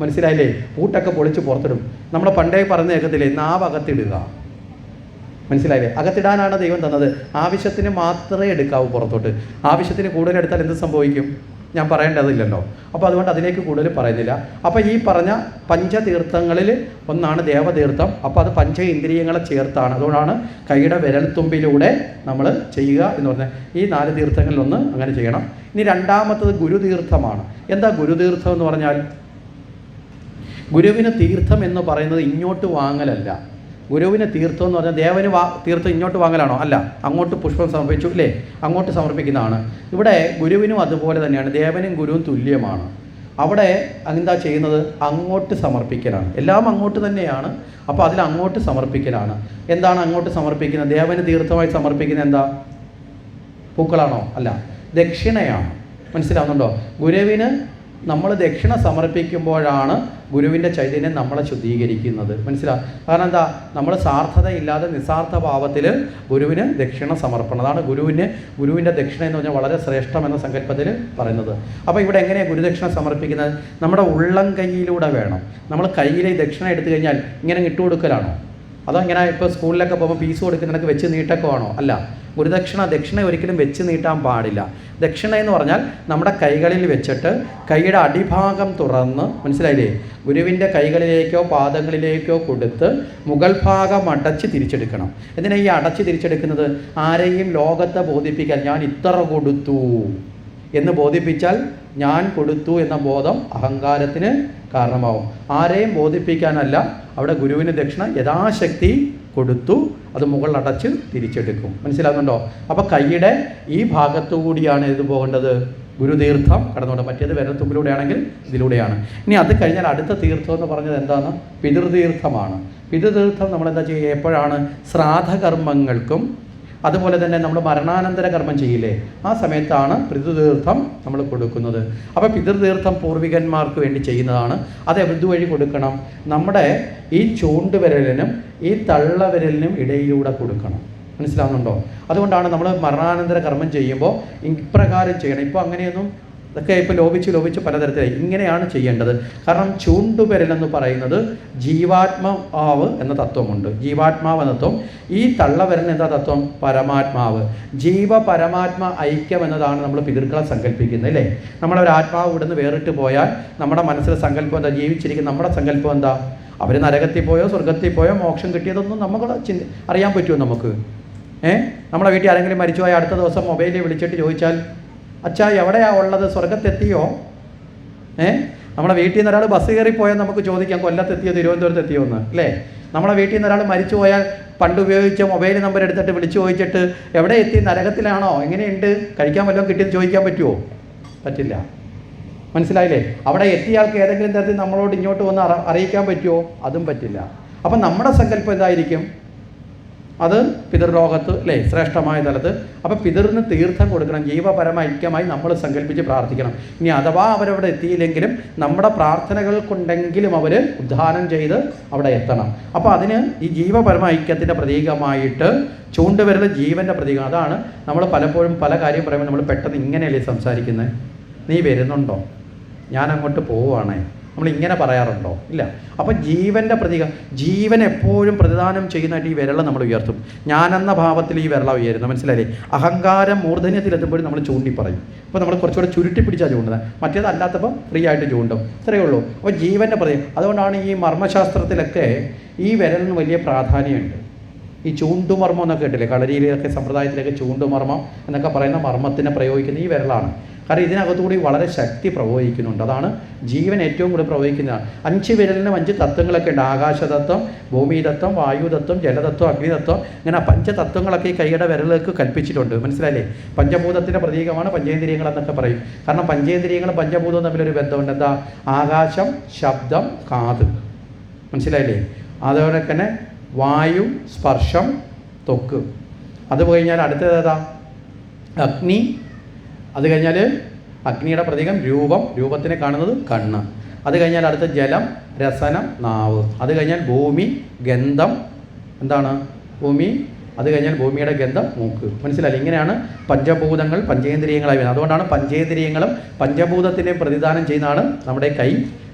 മനസ്സിലായില്ലേ, പൂട്ടൊക്കെ പൊളിച്ച് പുറത്തിടും. നമ്മൾ പണ്ടേ പറഞ്ഞു കേൾക്കത്തില്ലേ, നാവ് അകത്തിടുക. മനസ്സിലായില്ലേ? അകത്തിടാനാണ് ദൈവം തന്നത്. ആവശ്യത്തിന് മാത്രമേ എടുക്കാവൂ പുറത്തോട്ട്. ആവശ്യത്തിന് കൂടുതൽ എടുത്താൽ എന്ത് സംഭവിക്കും? ഞാൻ പറയേണ്ടതില്ലല്ലോ. അപ്പോൾ അതുകൊണ്ട് അതിലേക്ക് കൂടുതൽ പറയുന്നില്ല. അപ്പോൾ ഈ പറഞ്ഞ പഞ്ചതീർത്ഥങ്ങളിൽ ഒന്നാണ് ദേവതീർത്ഥം. അപ്പോൾ അത് പഞ്ച ഇന്ദ്രിയങ്ങളെ ചേർത്താണ്. അതുകൊണ്ടാണ് കൈയുടെ വിരൽത്തുമ്പിലൂടെ നമ്മൾ ചെയ്യുക എന്ന് പറഞ്ഞാൽ ഈ 4 തീർത്ഥങ്ങളിലൊന്ന് അങ്ങനെ ചെയ്യണം. ഇനി രണ്ടാമത്തത് ഗുരുതീർത്ഥമാണ്. എന്താ ഗുരുതീർത്ഥം എന്ന് പറഞ്ഞാൽ? ഗുരുവിന് തീർത്ഥം എന്ന് പറയുന്നത് ഇങ്ങോട്ട് വാങ്ങലല്ല. ഗുരുവിന് തീർത്ഥം എന്ന് പറഞ്ഞാൽ ദേവന് തീർത്ഥം ഇങ്ങോട്ട് വാങ്ങലാണോ? അല്ല, അങ്ങോട്ട് പുഷ്പം സമർപ്പിച്ചു ഇല്ലേ, അങ്ങോട്ട് സമർപ്പിക്കുന്നതാണ്. ഇവിടെ ഗുരുവിനും അതുപോലെ തന്നെയാണ്. ദേവനും ഗുരുവും തുല്യമാണ്. അവിടെ എന്താ ചെയ്യുന്നത്? അങ്ങോട്ട് സമർപ്പിക്കലാണ്. എല്ലാം അങ്ങോട്ട് തന്നെയാണ്. അപ്പോൾ അതിൽ അങ്ങോട്ട് സമർപ്പിക്കലാണ്. എന്താണ് അങ്ങോട്ട് സമർപ്പിക്കുന്നത്? ദേവന് തീർത്ഥമായി സമർപ്പിക്കുന്നത് എന്താ? പൂക്കളാണോ? അല്ല, ദക്ഷിണയാണ്. മനസ്സിലാവുന്നുണ്ടോ? ഗുരുവിന് നമ്മൾ ദക്ഷിണ സമർപ്പിക്കുമ്പോഴാണ് ഗുരുവിൻ്റെ ചൈതന്യം നമ്മളെ ശുദ്ധീകരിക്കുന്നത്. മനസ്സിലാവും? കാരണം എന്താ? നമ്മൾ സാർത്ഥതയില്ലാതെ നിസ്സാർത്ഥ ഭാവത്തിൽ ഗുരുവിന് ദക്ഷിണ സമർപ്പണം. അതാണ് ഗുരുവിൻ്റെ ദക്ഷിണ എന്ന് പറഞ്ഞാൽ വളരെ ശ്രേഷ്ഠം എന്ന സങ്കല്പത്തിൽ പറയുന്നത്. അപ്പോൾ ഇവിടെ എങ്ങനെയാണ് ഗുരുദക്ഷിണ സമർപ്പിക്കുന്നത്? നമ്മുടെ ഉള്ളം കൈയിലൂടെ വേണം. നമ്മൾ കയ്യിൽ ദക്ഷിണ എടുത്തു കഴിഞ്ഞാൽ ഇങ്ങനെ ഇട്ടുകൊടുക്കലാണോ? അതോ ഇങ്ങനെ ഇപ്പോൾ സ്കൂളിലൊക്കെ പോകുമ്പോൾ ഫീസ് കൊടുക്കുന്നതിനൊക്കെ വെച്ച് നീട്ടൊക്കെ ആണോ? അല്ല. ദക്ഷിണ ഒരിക്കലും വെച്ച് നീട്ടാൻ പാടില്ല. ദക്ഷിണ എന്ന് പറഞ്ഞാൽ നമ്മുടെ കൈകളിൽ വെച്ചിട്ട് കൈയുടെ അടിഭാഗം തുറന്ന്, മനസ്സിലായില്ലേ, ഗുരുവിൻ്റെ കൈകളിലേക്കോ പാദങ്ങളിലേക്കോ കൊടുത്ത് മുകൾ ഭാഗം അടച്ച് തിരിച്ചെടുക്കണം. എന്തിനാ ഈ അടച്ച് തിരിച്ചെടുക്കുന്നത്? ആരെയും ലോകത്തെ ബോധിപ്പിക്കാൻ ഞാൻ ഇത്ര കൊടുത്തു എന്ന് ബോധിപ്പിച്ചാൽ ഞാൻ കൊടുത്തു എന്ന ബോധം അഹങ്കാരത്തിന് കാരണമാവും. ആരെയും ബോധിപ്പിക്കാനല്ല. അവിടെ ഗുരുവിന് ദക്ഷിണ യഥാശക്തി കൊടുത്തു, അത് മുകളിൽ അടച്ച് തിരിച്ചെടുക്കും. മനസ്സിലാകുന്നുണ്ടോ? അപ്പോൾ കൈയുടെ ഈ ഭാഗത്തു കൂടിയാണ് ഇത് പോകേണ്ടത്. ഗുരുതീർത്ഥം കടന്നുകൊണ്ട്, മറ്റേത് വിരൽത്തുമ്പിലൂടെ ആണെങ്കിൽ ഇതിലൂടെയാണ്. ഇനി അത് കഴിഞ്ഞാൽ അടുത്ത തീർത്ഥം എന്ന് പറഞ്ഞത് എന്താണ്? പിതൃതീർത്ഥമാണ്. പിതൃതീർത്ഥം നമ്മളെന്താ ചെയ്യുക? എപ്പോഴാണ്? ശ്രാദ്ധകർമ്മങ്ങൾക്കും അതുപോലെ തന്നെ നമ്മൾ മരണാനന്തര കർമ്മം ചെയ്യില്ലേ, ആ സമയത്താണ് പിതൃതീർത്ഥം നമ്മൾ കൊടുക്കുന്നത്. അപ്പോൾ പിതൃതീർത്ഥം പൂർവികന്മാർക്ക് വേണ്ടി ചെയ്യുന്നതാണ്. അത് എന്തുവഴി കൊടുക്കണം? നമ്മുടെ ഈ ചൂണ്ടുവിരലിനും ഈ തള്ളവിരലിനും ഇടയിലൂടെ കൊടുക്കണം. മനസ്സിലാവുന്നുണ്ടോ? അതുകൊണ്ടാണ് നമ്മൾ മരണാനന്തര കർമ്മം ചെയ്യുമ്പോൾ ഇപ്രകാരം ചെയ്യണം. ഇപ്പോൾ അങ്ങനെയൊന്നും ഇതൊക്കെ ഇപ്പോൾ ലോപിച്ച് പലതരത്തിലായി. ഇങ്ങനെയാണ് ചെയ്യേണ്ടത്. കാരണം ചൂണ്ടുവിരലെന്ന് പറയുന്നത് ജീവാത്മാവ് എന്ന തത്വമുണ്ട്. ജീവാത്മാവ് എന്ന തത്വം. ഈ തള്ളവിരലിന് എന്താ തത്വം? പരമാത്മാവ്. പരമാത്മ ഐക്യം എന്നതാണ് നമ്മൾ പിതൃക്കളെ സങ്കല്പിക്കുന്നത് അല്ലേ. നമ്മളൊരാത്മാവ് ഇവിടുന്ന് വേറിട്ട് പോയാൽ നമ്മുടെ മനസ്സിലെ സങ്കല്പം എന്താ? ജീവിച്ചിരിക്കുന്ന നമ്മുടെ സങ്കല്പം എന്താ? അവർ നരകത്തിൽ പോയോ സ്വർഗത്തിൽ പോയോ മോക്ഷം കിട്ടിയതൊന്നും നമുക്ക് അറിയാൻ പറ്റുമോ നമുക്ക്? നമ്മളെ വീട്ടിൽ ആരെങ്കിലും മരിച്ചു പോയാൽ അടുത്ത ദിവസം മൊബൈലിൽ വിളിച്ചിട്ട് ചോദിച്ചാൽ, അച്ഛാ എവിടെയാ ഉള്ളത്, സ്വർഗത്തെത്തിയോ? നമ്മളെ വീട്ടിൽ നിന്ന് ഒരാൾ ബസ് കയറിപ്പോയാൽ നമുക്ക് ചോദിക്കാം കൊല്ലത്തെത്തിയോ തിരുവനന്തപുരത്തെത്തിയോ എന്ന് അല്ലേ. നമ്മളെ വീട്ടിൽ നിന്ന് ഒരാൾ മരിച്ചു പോയാൽ പണ്ട് ഉപയോഗിച്ച മൊബൈൽ നമ്പർ എടുത്തിട്ട് വിളിച്ചു ചോദിച്ചിട്ട് എവിടെ എത്തി, നരകത്തിലാണോ, എങ്ങനെയുണ്ട്, കഴിക്കാൻ വല്ലതും കിട്ടിയെന്ന് ചോദിക്കാൻ പറ്റുമോ? പറ്റില്ല. മനസ്സിലായില്ലേ? അവിടെ എത്തിയാൾക്ക് ഏതെങ്കിലും തരത്തിൽ നമ്മളോട് ഇങ്ങോട്ട് വന്ന് അറിയിക്കാൻ പറ്റുമോ? അതും പറ്റില്ല. അപ്പം നമ്മുടെ സങ്കല്പം എന്തായിരിക്കും? അത് പിതൃലോകത്ത് അല്ലേ, ശ്രേഷ്ഠമായ തലത്ത്. അപ്പോൾ പിതൃന് തീർത്ഥം കൊടുക്കണം. ജീവപരമ ഐക്യമായി നമ്മൾ സങ്കല്പിച്ച് പ്രാർത്ഥിക്കണം. ഇനി അഥവാ അവരവിടെ എത്തിയില്ലെങ്കിലും നമ്മുടെ പ്രാർത്ഥനകൾ കൊണ്ടെങ്കിലും അവർ ഉദ്ധാനം ചെയ്ത് അവിടെ എത്തണം. അപ്പോൾ അതിന് ഈ ജീവപരമ ഐക്യത്തിൻ്റെ പ്രതീകമായിട്ട് ചൂണ്ടുവിരൽ ജീവൻ്റെ പ്രതീകം. അതാണ് നമ്മൾ പലപ്പോഴും പല കാര്യം പറയുമ്പോൾ നമ്മൾ പെട്ടെന്ന് ഇങ്ങനെയല്ലേ സംസാരിക്കുന്നത്, നീ വരുന്നുണ്ടോ, ഞാൻ അങ്ങോട്ട് പോവുകയാണേ, നമ്മളിങ്ങനെ പറയാറുണ്ടോ? ഇല്ല. അപ്പം ജീവൻ്റെ പ്രതീകം, ജീവൻ എപ്പോഴും പ്രതിദാനം ചെയ്യുന്നതായിട്ട് ഈ വിരൽ നമ്മൾ ഉയർത്തും. ഞാനെന്ന ഭാവത്തിൽ ഈ വിരള ഉയരുന്നത്, മനസ്സിലായില്ലേ? അഹങ്കാരം മൂർധന്യത്തിലെത്തുമ്പോഴും നമ്മൾ ചൂണ്ടി പറയും. അപ്പോൾ നമ്മൾ കുറച്ചുകൂടെ ചുരുട്ടി പിടിച്ചാൽ ചൂണ്ടുന്നത്, മറ്റേതല്ലാത്തപ്പോൾ ഫ്രീ ആയിട്ട് ചൂണ്ടും. ഇത്രയേ ഉള്ളൂ. അപ്പോൾ ജീവൻ്റെ പ്രതീകം. അതുകൊണ്ടാണ് ഈ മർമ്മശാസ്ത്രത്തിലൊക്കെ ഈ വിരലിന് വലിയ പ്രാധാന്യമുണ്ട്. ഈ ചൂണ്ടുമർമ്മം എന്നൊക്കെ കേട്ടില്ലേ, കളരിയിലൊക്കെ സമ്പ്രദായത്തിലൊക്കെ ചൂണ്ടുമർമ്മം എന്നൊക്കെ പറയുന്ന മർമ്മത്തിനെ പ്രയോഗിക്കുന്ന ഈ വിരലാണ്. കാരണം ഇതിനകത്തുകൂടി വളരെ ശക്തി പ്രവഹിക്കുന്നുണ്ട്. അതാണ് ജീവൻ ഏറ്റവും കൂടുതൽ പ്രവഹിക്കുന്നതാണ്. 5 വിരലിനും 5 തത്വങ്ങളൊക്കെ ഉണ്ട്. ആകാശതത്വം, ഭൂമിതത്വം, വായുതത്വം, ജലതത്വം, അഗ്നിതത്വം, ഇങ്ങനെ 5 തത്വങ്ങളൊക്കെ ഈ കൈയുടെ വിരലുകൾക്ക് കൽപ്പിച്ചിട്ടുണ്ട്. മനസ്സിലായില്ലേ? പഞ്ചഭൂതത്തിൻ്റെ പ്രതീകമാണ് പഞ്ചേന്ദ്രിയങ്ങൾ എന്നൊക്കെ പറയും. കാരണം പഞ്ചേന്ദ്രിയങ്ങളും പഞ്ചഭൂതവും തമ്മിലൊരു ബന്ധമുണ്ട്. എന്താ? ആകാശം, ശബ്ദം, കാത്. മനസ്സിലായില്ലേ? അതുപോലെ തന്നെ വായു, സ്പർശം, ത്വക്ക്. അത് കഴിഞ്ഞാൽ അടുത്തതേതാ? അഗ്നി. അത് കഴിഞ്ഞാൽ അഗ്നിയുടെ പ്രതീകം രൂപം, രൂപത്തിനെ കാണുന്നത് കണ്ണ്. അത് കഴിഞ്ഞാൽ അടുത്ത ജലം, രസനം, നാവ്. അത് കഴിഞ്ഞാൽ ഭൂമി, ഗന്ധം, എന്താണ് ഭൂമി. അത് കഴിഞ്ഞാൽ ഭൂമിയുടെ ഗന്ധം, മൂക്ക്. മനസ്സിലായില്ലേ? ഇങ്ങനെയാണ് പഞ്ചഭൂതങ്ങൾ പഞ്ചേന്ദ്രിയങ്ങളായി വരുന്നത്. അതുകൊണ്ടാണ് പഞ്ചേന്ദ്രിയങ്ങളും പഞ്ചഭൂതത്തിനെയും പ്രതിദാനം ചെയ്യുന്നതാണ് നമ്മുടെ കൈ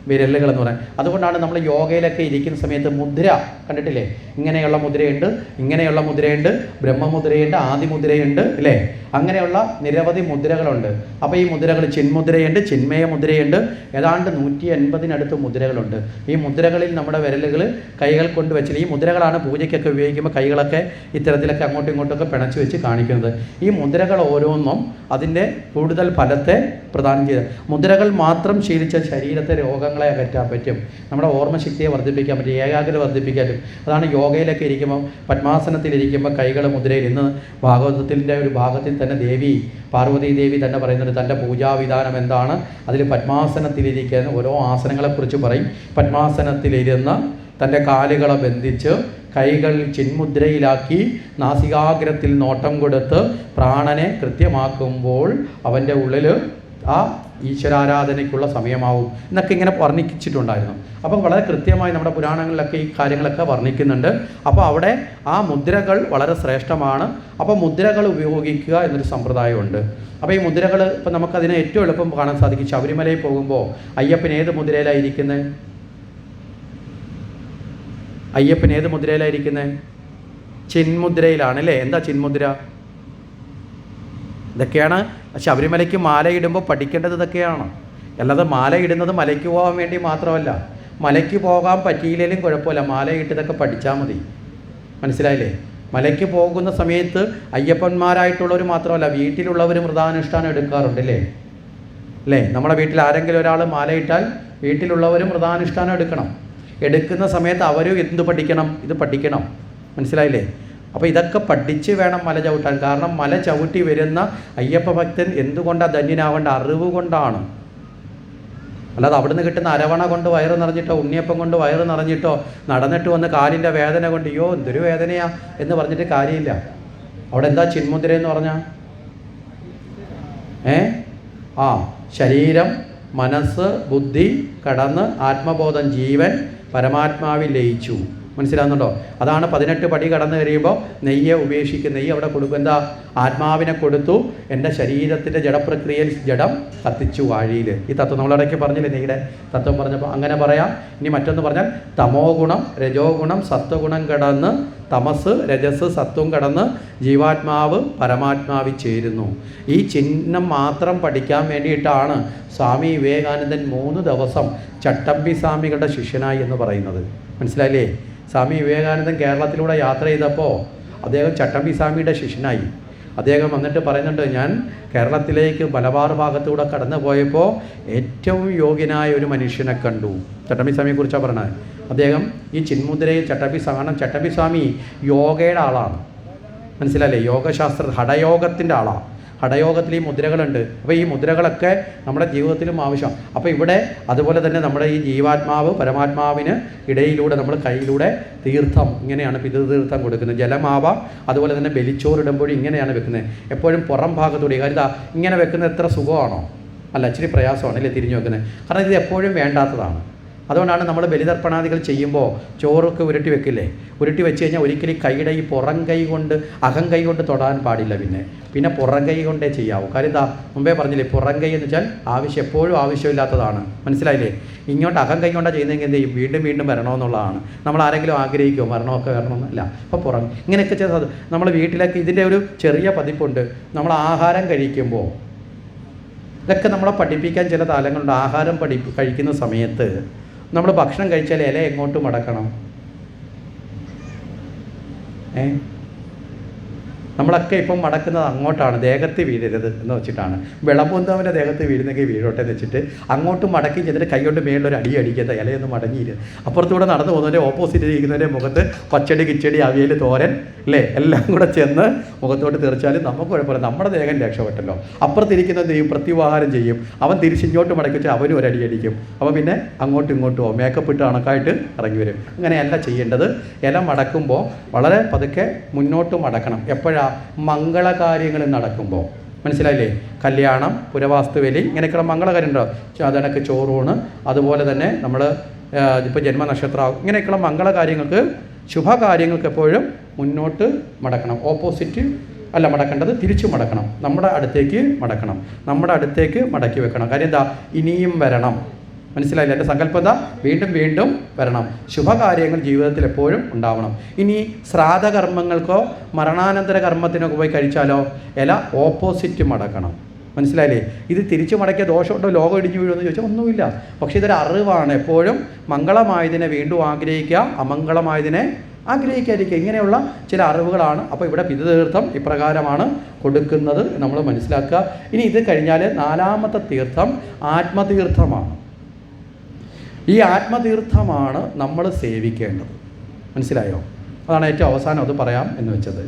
വിരലുകൾ എന്ന് പറയാം. അതുകൊണ്ടാണ് നമ്മൾ യോഗയിലൊക്കെ ഇരിക്കുന്ന സമയത്ത് മുദ്ര കണ്ടിട്ടില്ലേ? ഇങ്ങനെയുള്ള മുദ്രയുണ്ട്, ഇങ്ങനെയുള്ള മുദ്രയുണ്ട്, ബ്രഹ്മമുദ്രയുണ്ട്, ആദിമുദ്രയുണ്ട്, അല്ലേ? അങ്ങനെയുള്ള നിരവധി മുദ്രകളുണ്ട്. അപ്പോൾ ഈ മുദ്രകൾ ചിന്മുദ്രയുണ്ട്, ചിന്മയ മുദ്രയുണ്ട്, ഏതാണ്ട് 180 മുദ്രകളുണ്ട്. ഈ മുദ്രകളിൽ നമ്മുടെ വിരലുകൾ കൈകൾ കൊണ്ട് വെച്ചില്ല. ഈ മുദ്രകളാണ് പൂജയ്ക്കൊക്കെ ഉപയോഗിക്കുമ്പോൾ കൈകളൊക്കെ ഇത്തരത്തിലൊക്കെ അങ്ങോട്ടും ഇങ്ങോട്ടൊക്കെ പിണച്ച് വെച്ച് കാണിക്കുന്നത്. ഈ മുദ്രകൾ ഓരോന്നും അതിൻ്റെ കൂടുതൽ ഫലത്തെ പ്രദാനം ചെയ്ത്, മുദ്രകൾ മാത്രം ശീലിച്ച ശരീരത്തെ രോഗങ്ങളെ അകറ്റാൻ പറ്റും, നമ്മുടെ ഓർമ്മശക്തിയെ വർദ്ധിപ്പിക്കാൻ പറ്റും, ഏകാഗ്രത വർദ്ധിപ്പിക്കാനും. അതാണ് യോഗയിലൊക്കെ ഇരിക്കുമ്പോൾ, പത്മാസനത്തിലിരിക്കുമ്പോൾ കൈകൾ മുദ്രയിൽ. ഇന്ന് ഭാഗവതത്തിൻ്റെ ഒരു ഭാഗത്തിൽ തന്നെ ദേവി പാർവതി ദേവി തന്നെ പറയുന്നുണ്ട് തൻ്റെ പൂജാവിധാനം എന്താണ്. അതിൽ പത്മാസനത്തിലിരിക്കുന്ന ഓരോ ആസനങ്ങളെക്കുറിച്ച് പറയും. പത്മാസനത്തിലിരുന്ന് തൻ്റെ കാലുകളെ ബന്ധിച്ച് കൈകൾ ചിന്മുദ്രയിലാക്കി നാസികാഗ്രത്തിൽ നോട്ടം കൊടുത്ത് പ്രാണനെ കൃത്യമാക്കുമ്പോൾ അവൻ്റെ ഉള്ളിൽ ആ ഈശ്വരാരാധനയ്ക്കുള്ള സമയമാവും എന്നൊക്കെ ഇങ്ങനെ വർണ്ണിച്ചിട്ടുണ്ടായിരുന്നു. അപ്പം വളരെ കൃത്യമായി നമ്മുടെ പുരാണങ്ങളിലൊക്കെ ഈ കാര്യങ്ങളൊക്കെ വർണ്ണിക്കുന്നുണ്ട്. അപ്പോൾ അവിടെ ആ മുദ്രകൾ വളരെ ശ്രേഷ്ഠമാണ്. അപ്പോൾ മുദ്രകൾ ഉപയോഗിക്കുക എന്നൊരു സമ്പ്രദായമുണ്ട്. അപ്പോൾ ഈ മുദ്രകൾ ഇപ്പം നമുക്കതിനെ ഏറ്റവും എളുപ്പം കാണാൻ സാധിക്കും. ശബരിമലയിൽ പോകുമ്പോൾ അയ്യപ്പൻ ഏത് മുദ്രയിലായിരിക്കുന്നത്? അയ്യപ്പൻ ഏത് മുദ്രയിലായിരിക്കുന്നത്? ചിന്മുദ്രയിലാണ്, അല്ലേ? എന്താ ചിന്മുദ്ര? ഇതൊക്കെയാണ് ശബരിമലയ്ക്ക് മാലയിടുമ്പോൾ പഠിക്കേണ്ടത്. ഇതൊക്കെയാണ്. അല്ലാതെ മാലയിടുന്നത് മലയ്ക്ക് പോകാൻ വേണ്ടി മാത്രമല്ല. മലയ്ക്ക് പോകാൻ പറ്റിയില്ലെങ്കിലും കുഴപ്പമില്ല, മാലയിട്ട് ഇതൊക്കെ പഠിച്ചാൽ മതി. മനസ്സിലായില്ലേ? മലയ്ക്ക് പോകുന്ന സമയത്ത് അയ്യപ്പന്മാരായിട്ടുള്ളവർ മാത്രമല്ല, വീട്ടിലുള്ളവർ വ്രതാനുഷ്ഠാനം എടുക്കാറുണ്ട്, അല്ലേ? നമ്മുടെ വീട്ടിൽ ആരെങ്കിലും ഒരാൾ മാലയിട്ടാൽ വീട്ടിലുള്ളവരും വ്രതാനുഷ്ഠാനം എടുക്കുന്ന സമയത്ത് അവരും എന്ത് പഠിക്കണം? ഇത് പഠിക്കണം. മനസ്സിലായില്ലേ? അപ്പോൾ ഇതൊക്കെ പഠിച്ച് വേണം മല ചവിട്ടാൻ. കാരണം മല ചവിട്ടി വരുന്ന അയ്യപ്പ ഭക്തൻ എന്തുകൊണ്ടാണ് ധന്യനാവേണ്ട? അറിവ് കൊണ്ടാണ്. അല്ലാതെ അവിടുന്ന് കിട്ടുന്ന അരവണ കൊണ്ട് വയറ് നിറഞ്ഞിട്ടോ ഉണ്ണിയപ്പം കൊണ്ട് വയറ് നിറഞ്ഞിട്ടോ നടന്നിട്ട് വന്ന് കാലിൻ്റെ വേദന കൊണ്ട് അയ്യോ എന്തൊരു വേദനയാ എന്ന് പറഞ്ഞിട്ട് കാര്യമില്ല. അവിടെ എന്താ ചിന്മുദ്ര എന്ന് പറഞ്ഞാൽ? ശരീരം, മനസ്സ്, ബുദ്ധി കടന്ന് ആത്മബോധം, ജീവൻ പരമാത്മാവിൽ ലയിച്ചു. മനസ്സിലാകുന്നുണ്ടോ? അതാണ് 18 പടി കടന്നു കഴിയുമ്പോൾ നെയ്യെ ഉപേക്ഷിക്കും. നെയ്യ് അവിടെ കൊടുക്കും. എന്താ? ആത്മാവിനെ കൊടുത്തു. എൻ്റെ ശരീരത്തിൻ്റെ ജഡപ്രക്രിയയിൽ ജഡം കത്തിച്ചു വാഴിയിൽ. ഈ തത്വം നമ്മളിടയ്ക്ക് പറഞ്ഞില്ലേ, നെയ്യുടെ തത്വം പറഞ്ഞപ്പോൾ അങ്ങനെ പറയാം. ഇനി മറ്റൊന്ന് പറഞ്ഞാൽ തമോ ഗുണം, രജോ ഗുണം, സത്വഗുണം കടന്ന് തമസ്, രജസ്, സത്വം കടന്ന് ജീവാത്മാവ് പരമാത്മാവിൽ ചേരുന്നു. ഈ ചിഹ്നം മാത്രം പഠിക്കാൻ വേണ്ടിയിട്ടാണ് സ്വാമി വിവേകാനന്ദൻ 3 ദിവസം ചട്ടമ്പി സ്വാമികളുടെ ശിഷ്യനായി എന്ന് പറയുന്നത്. മനസ്സിലായില്ലേ? സ്വാമി വിവേകാനന്ദൻ കേരളത്തിലൂടെ യാത്ര ചെയ്തപ്പോൾ അദ്ദേഹം ചട്ടമ്പി സ്വാമിയുടെ ശിഷ്യനായി. അദ്ദേഹം വന്നിട്ട് പറയുന്നുണ്ട്, ഞാൻ കേരളത്തിലേക്ക് മലബാർ ഭാഗത്തൂടെ കടന്നു പോയപ്പോൾ ഏറ്റവും യോഗ്യനായ ഒരു മനുഷ്യനെ കണ്ടു. ചട്ടമ്പി സ്വാമിയെക്കുറിച്ചാണ് പറഞ്ഞത്. അദ്ദേഹം ഈ ചിന്മുദ്രയിൽ ചട്ടമ്പി സ്വാമി യോഗയുടെ ആളാണ്. മനസ്സിലല്ലേ? യോഗശാസ്ത്ര ഹഠയോഗത്തിൻ്റെ ആളാണ്. ഹഠയോഗത്തിൽ ഈ മുദ്രകളുണ്ട്. അപ്പോൾ ഈ മുദ്രകളൊക്കെ നമ്മുടെ ജീവിതത്തിലും ആവശ്യം. അപ്പോൾ ഇവിടെ അതുപോലെ തന്നെ നമ്മുടെ ഈ ജീവാത്മാവ് പരമാത്മാവിന് ഇടയിലൂടെ നമ്മൾ കയ്യിലൂടെ തീർത്ഥം ഇങ്ങനെയാണ് പിതൃതീർത്ഥം കൊടുക്കുന്നത്. ജലമാവാം, അതുപോലെ തന്നെ ബലിച്ചോറിടുമ്പോഴും ഇങ്ങനെയാണ് വെക്കുന്നത്. എപ്പോഴും പുറം ഭാഗത്തൂടെ. കാര്യം ഇങ്ങനെ വെക്കുന്നത് എത്ര സുഖമാണോ? അല്ല, ഇച്ചിരി പ്രയാസമാണ് അല്ലേ തിരിഞ്ഞു വെക്കുന്നത്. കാരണം ഇത് എപ്പോഴും വേണ്ടാത്തതാണ്. അതുകൊണ്ടാണ് നമ്മൾ ബലിതർപ്പണാദികൾ ചെയ്യുമ്പോൾ ചോറൊക്കെ ഉരുട്ടി വെക്കില്ലേ, ഉരുട്ടി വെച്ച് കഴിഞ്ഞാൽ ഒരിക്കലും കൈയുടെ ഈ പുറം കൈ കൊണ്ട് അകം കൈ കൊണ്ട് തൊടാൻ പാടില്ല. പിന്നെ പുറം കൈ കൊണ്ടേ ചെയ്യാവൂ. കാര്യം എന്താ, മുമ്പേ പറഞ്ഞില്ലേ, പുറം കൈ എന്ന് വെച്ചാൽ എപ്പോഴും ആവശ്യമില്ലാത്തതാണ്. മനസ്സിലായില്ലേ? ഇങ്ങോട്ട് അകം കൈ കൊണ്ടാണ് ചെയ്യുന്നതെങ്കിൽ എന്ത് ചെയ്യും? വീണ്ടും വീണ്ടും വരണമെന്നുള്ളതാണ്. നമ്മൾ ആരെങ്കിലും ആഗ്രഹിക്കുമോ മരണമൊക്കെ വരണമെന്നല്ല. അപ്പോൾ പുറം ഇങ്ങനെയൊക്കെ ചെയ്തത് നമ്മൾ വീട്ടിലേക്ക് ഇതിൻ്റെ ഒരു ചെറിയ പതിപ്പുണ്ട്. നമ്മൾ ആഹാരം കഴിക്കുമ്പോൾ ഇതൊക്കെ നമ്മളെ പഠിപ്പിക്കാൻ ചില താലങ്ങളുണ്ട്. ആഹാരം കഴിക്കുന്ന സമയത്ത് നമ്മൾ ഭക്ഷണം കഴിച്ചാൽ ഇല എങ്ങോട്ട് മടക്കണം? നമ്മളൊക്കെ ഇപ്പം മടക്കുന്നത് അങ്ങോട്ടാണ്, ദേഹത്ത് വീഴരുത് എന്ന് വെച്ചിട്ടാണ്. വിളമ്പുന്നവൻ്റെ ദേഹത്ത് വീഴുന്നെങ്കിൽ വീഴോട്ടെ എന്ന് വെച്ചിട്ട് അങ്ങോട്ട് മടക്കി ചെന്നിട്ട് കൈകൊണ്ട് മേളിലൊരു അടി അടിക്കുന്നത്, ഇലയൊന്നും മടങ്ങിയില്ല. അപ്പുറത്തൂടെ നടന്നു പോകുന്നതിൻ്റെ ഓപ്പോസിറ്റ് ഇരിക്കുന്നതിൻ്റെ മുഖത്ത് പച്ചടി കിച്ചടി അവിയൽ തോരൻ അല്ലേ എല്ലാം കൂടെ ചെന്ന് മുഖത്തോട്ട് തീർച്ചാലും നമുക്ക് കുഴപ്പമില്ല, നമ്മുടെ ദേഹം രക്ഷപ്പെട്ടല്ലോ. അപ്പുറത്തിരിക്കുന്നത് ചെയ്യും, പ്രത്യുപഹാരം ചെയ്യും. അവൻ തിരിച്ചിങ്ങോട്ട് മടക്കി വെച്ചാൽ അവനും ഒരു അടി അടിക്കും. അപ്പോൾ പിന്നെ അങ്ങോട്ടും ഇങ്ങോട്ടും മേക്കപ്പ് ഇട്ട് കണക്കായിട്ട് ഇറങ്ങി വരും. അങ്ങനെയല്ല ചെയ്യേണ്ടത്. ഇല മടക്കുമ്പോൾ വളരെ പതുക്കെ മുന്നോട്ട് മടക്കണം. എപ്പോഴാണ്? മംഗളകാര്യങ്ങൾ നടക്കുമ്പോൾ. മനസ്സിലായില്ലേ? കല്യാണം, പുരവാസ്തുവലി, ഇങ്ങനെയൊക്കെയുള്ള മംഗളകാര്യം ഉണ്ടോ? അതിനൊക്കെ ചോറൂണ്, അതുപോലെ തന്നെ നമ്മൾ ഇപ്പോൾ ജന്മനക്ഷത്രം, ഇങ്ങനെയൊക്കെയുള്ള മംഗളകാര്യങ്ങൾക്ക് ശുഭകാര്യങ്ങൾക്ക് എപ്പോഴും മുന്നോട്ട് മടക്കണം. ഓപ്പോസിറ്റ് അല്ല മടക്കേണ്ടത്, തിരിച്ചു മടക്കണം. നമ്മുടെ അടുത്തേക്ക് മടക്കണം, നമ്മുടെ അടുത്തേക്ക് മടക്കി വെക്കണം. കാര്യം എന്താ? ഇനിയും വരണം. മനസ്സിലായില്ല? എൻ്റെ സങ്കല്പം എന്താ? വീണ്ടും വീണ്ടും വരണം. ശുഭകാര്യങ്ങൾ ജീവിതത്തിൽ എപ്പോഴും ഉണ്ടാവണം. ഇനി ശ്രാദ്ധകർമ്മങ്ങൾക്കോ മരണാനന്തര കർമ്മത്തിനൊക്കെ പോയി കഴിച്ചാലോ ഇല ഓപ്പോസിറ്റ് മടക്കണം. മനസ്സിലായില്ലേ? ഇത് തിരിച്ചു മടക്കിയ ദോഷമുണ്ടോ, ലോകം ഇടിഞ്ഞു വീഴുമെന്ന് ചോദിച്ചാൽ ഒന്നുമില്ല. പക്ഷേ ഇതൊരു അറിവാണ്. എപ്പോഴും മംഗളമായതിനെ വീണ്ടും ആഗ്രഹിക്കുക, അമംഗളമായതിനെ ആഗ്രഹിക്കാതിരിക്കുക. ഇങ്ങനെയുള്ള ചില അറിവുകളാണ്. അപ്പോൾ ഇവിടെ പിതൃതീർത്ഥം ഇപ്രകാരമാണ് കൊടുക്കുന്നത് നമ്മൾ മനസ്സിലാക്കുക. ഇനി ഇത് കഴിഞ്ഞാൽ നാലാമത്തെ തീർത്ഥം ആത്മതീർത്ഥമാണ്. ഈ ആത്മതീർത്ഥമാണ് നമ്മൾ സേവിക്കേണ്ടത്. മനസ്സിലായോ? അതാണ് ഏറ്റവും അവസാനം അത് പറയാം എന്ന് വെച്ചത്.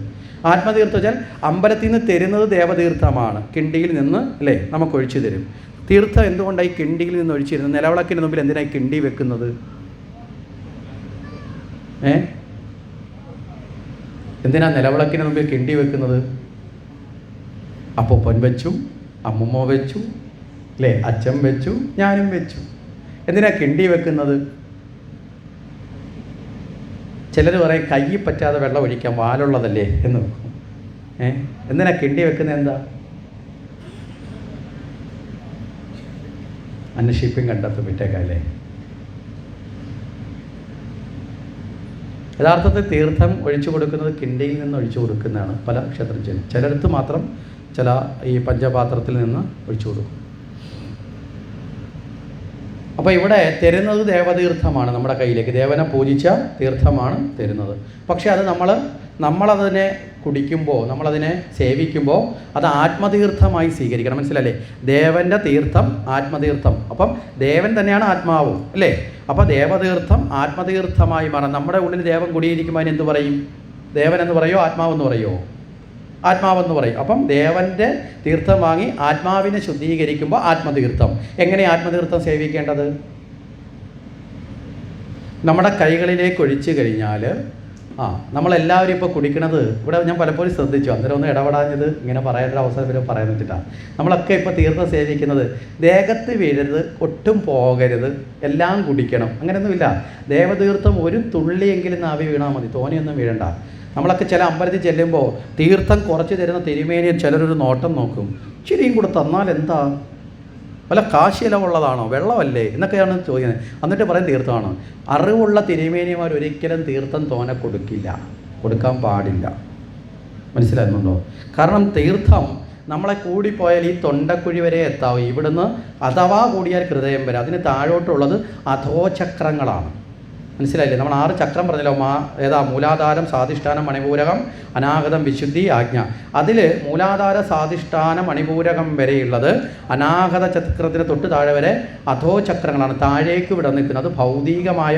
ആത്മതീർത്ഥം വെച്ചാൽ അമ്പലത്തിൽ നിന്ന് തരുന്നത് ദേവതീർത്ഥമാണ്. കിണ്ടിയിൽ നിന്ന് അല്ലേ നമുക്ക് ഒഴിച്ചു തരും. തീർത്ഥം എന്തുകൊണ്ടായി കിണ്ടിയിൽ നിന്ന് ഒഴിച്ചു തരുന്നത്? നിലവിളക്കിന് മുമ്പിൽ എന്തിനായി കിണ്ടി വെക്കുന്നത്? എന്തിനാ നിലവിളക്കിന് മുമ്പിൽ കിണ്ടി വെക്കുന്നത്? അപ്പൂപ്പൻ വെച്ചു, അമ്മുമ്മ വെച്ചു അല്ലേ, അച്ഛൻ വെച്ചു, ഞാനും വെച്ചു. എന്തിനാ കിണ്ടി വെക്കുന്നത്? ചിലർ പറയും കൈ പറ്റാതെ വെള്ളം ഒഴിക്കാൻ വാലുള്ളതല്ലേ എന്ന് വെക്കും. എന്തിനാ കിണ്ടി വെക്കുന്നത്? എന്താ? അന്വേഷിപ്പും കണ്ടെത്തും വിട്ടേക്കല്ലേ. യഥാർത്ഥത്തിൽ തീർത്ഥം ഒഴിച്ചു കൊടുക്കുന്നത് കിണ്ടിയിൽ നിന്ന് ഒഴിച്ചു കൊടുക്കുന്നതാണ് പല ക്ഷേത്രത്തിലും. ചിലടത്ത് മാത്രം ചില ഈ പഞ്ചപാത്രത്തിൽ നിന്ന് ഒഴിച്ചു കൊടുക്കും. അപ്പോൾ ഇവിടെ തരുന്നത് ദേവതീർത്ഥമാണ്. നമ്മുടെ കയ്യിലേക്ക് ദേവനെ പൂജിച്ച തീർത്ഥമാണ് തരുന്നത്. പക്ഷേ അത് നമ്മളതിനെ കുടിക്കുമ്പോൾ, നമ്മളതിനെ സേവിക്കുമ്പോൾ അത് ആത്മതീർത്ഥമായി സ്വീകരിക്കണം. മനസ്സിലല്ലേ? ദേവൻ്റെ തീർത്ഥം ആത്മതീർത്ഥം. അപ്പം ദേവൻ തന്നെയാണ് ആത്മാവും അല്ലേ? അപ്പോൾ ദേവതീർത്ഥം ആത്മതീർത്ഥമായി മാറാം. നമ്മുടെ ഉള്ളിൽ ദേവൻ കുടിയിരിക്കുമ്പോൾ അതിന് എന്ത് പറയും? ദേവൻ എന്ന് പറയുമോ ആത്മാവെന്ന് പറയുമോ? ആത്മാവെന്ന് പറയും. അപ്പം ദേവൻ്റെ തീർത്ഥം വാങ്ങി ആത്മാവിനെ ശുദ്ധീകരിക്കുമ്പോൾ ആത്മതീർത്ഥം. എങ്ങനെ ആത്മതീർത്ഥം സേവിക്കേണ്ടത്? നമ്മുടെ കൈകളിലേക്ക് ഒഴിച്ചു കഴിഞ്ഞാൽ നമ്മളെല്ലാവരും ഇപ്പോൾ കുടിക്കണത്, ഇവിടെ ഞാൻ പലപ്പോഴും ശ്രദ്ധിച്ചു, അന്നേരം ഒന്ന് ഇടപെടാഞ്ഞത് ഇങ്ങനെ പറയാനൊരു അവസരം വരെ പറയാൻ വെച്ചിട്ടാണ്. നമ്മളൊക്കെ ഇപ്പോൾ തീർത്ഥം സേവിക്കുന്നത് ദേഹത്ത് വീഴരുത്, ഒട്ടും പോകരുത്, എല്ലാം കുടിക്കണം, അങ്ങനെയൊന്നുമില്ല. ദേവതീർത്ഥം ഒരു തുള്ളിയെങ്കിലും നാവി വീണാൽ മതി, തോനെയൊന്നും വീഴണ്ട. നമ്മളൊക്കെ ചില അമ്പലത്തിൽ ചെല്ലുമ്പോൾ തീർത്ഥം കുറച്ച് തരുന്ന തിരുമേനിയിൽ ചിലരൊരു നോട്ടം നോക്കും. ഇച്ചിരിയും കൂടെ തന്നാൽ എന്താ, വല്ല കാശിലവുള്ളതാണോ, വെള്ളമല്ലേ എന്നൊക്കെയാണ് ചോദിക്കുന്നത്. എന്നിട്ട് പറയും തീർത്ഥമാണ്. അറിവുള്ള തിരുമേനിമാർ ഒരിക്കലും തീർത്ഥം തോനെ കൊടുക്കാൻ പാടില്ല. മനസ്സിലാകുന്നുണ്ടോ? കാരണം തീർത്ഥം നമ്മളെ കൂടിപ്പോയാൽ ഈ തൊണ്ടക്കുഴി വരെ എത്താവും. ഇവിടുന്ന് അഥവാ കൂടിയാൽ ഹൃദയം വരെ. അതിന് താഴോട്ടുള്ളത് അധോചക്രങ്ങളാണ്. മനസ്സിലായില്ലേ? നമ്മൾ 6 ചക്രം പറഞ്ഞല്ലോ. ഏതാ? മൂലാധാരം, സ്വാധിഷ്ഠാനം, മണിപൂരകം, അനാഹതം, വിശുദ്ധി, ആജ്ഞ. അതിൽ മൂലാധാര, സ്വാധിഷ്ഠാന, മണിപൂരകം വരെയുള്ളത് അനാഹത ചക്രത്തിന് തൊട്ട് താഴെ വരെ അധോ ചക്രങ്ങളാണ്, താഴേക്ക് വിട നിൽക്കുന്നത്. ഭൗതികമായ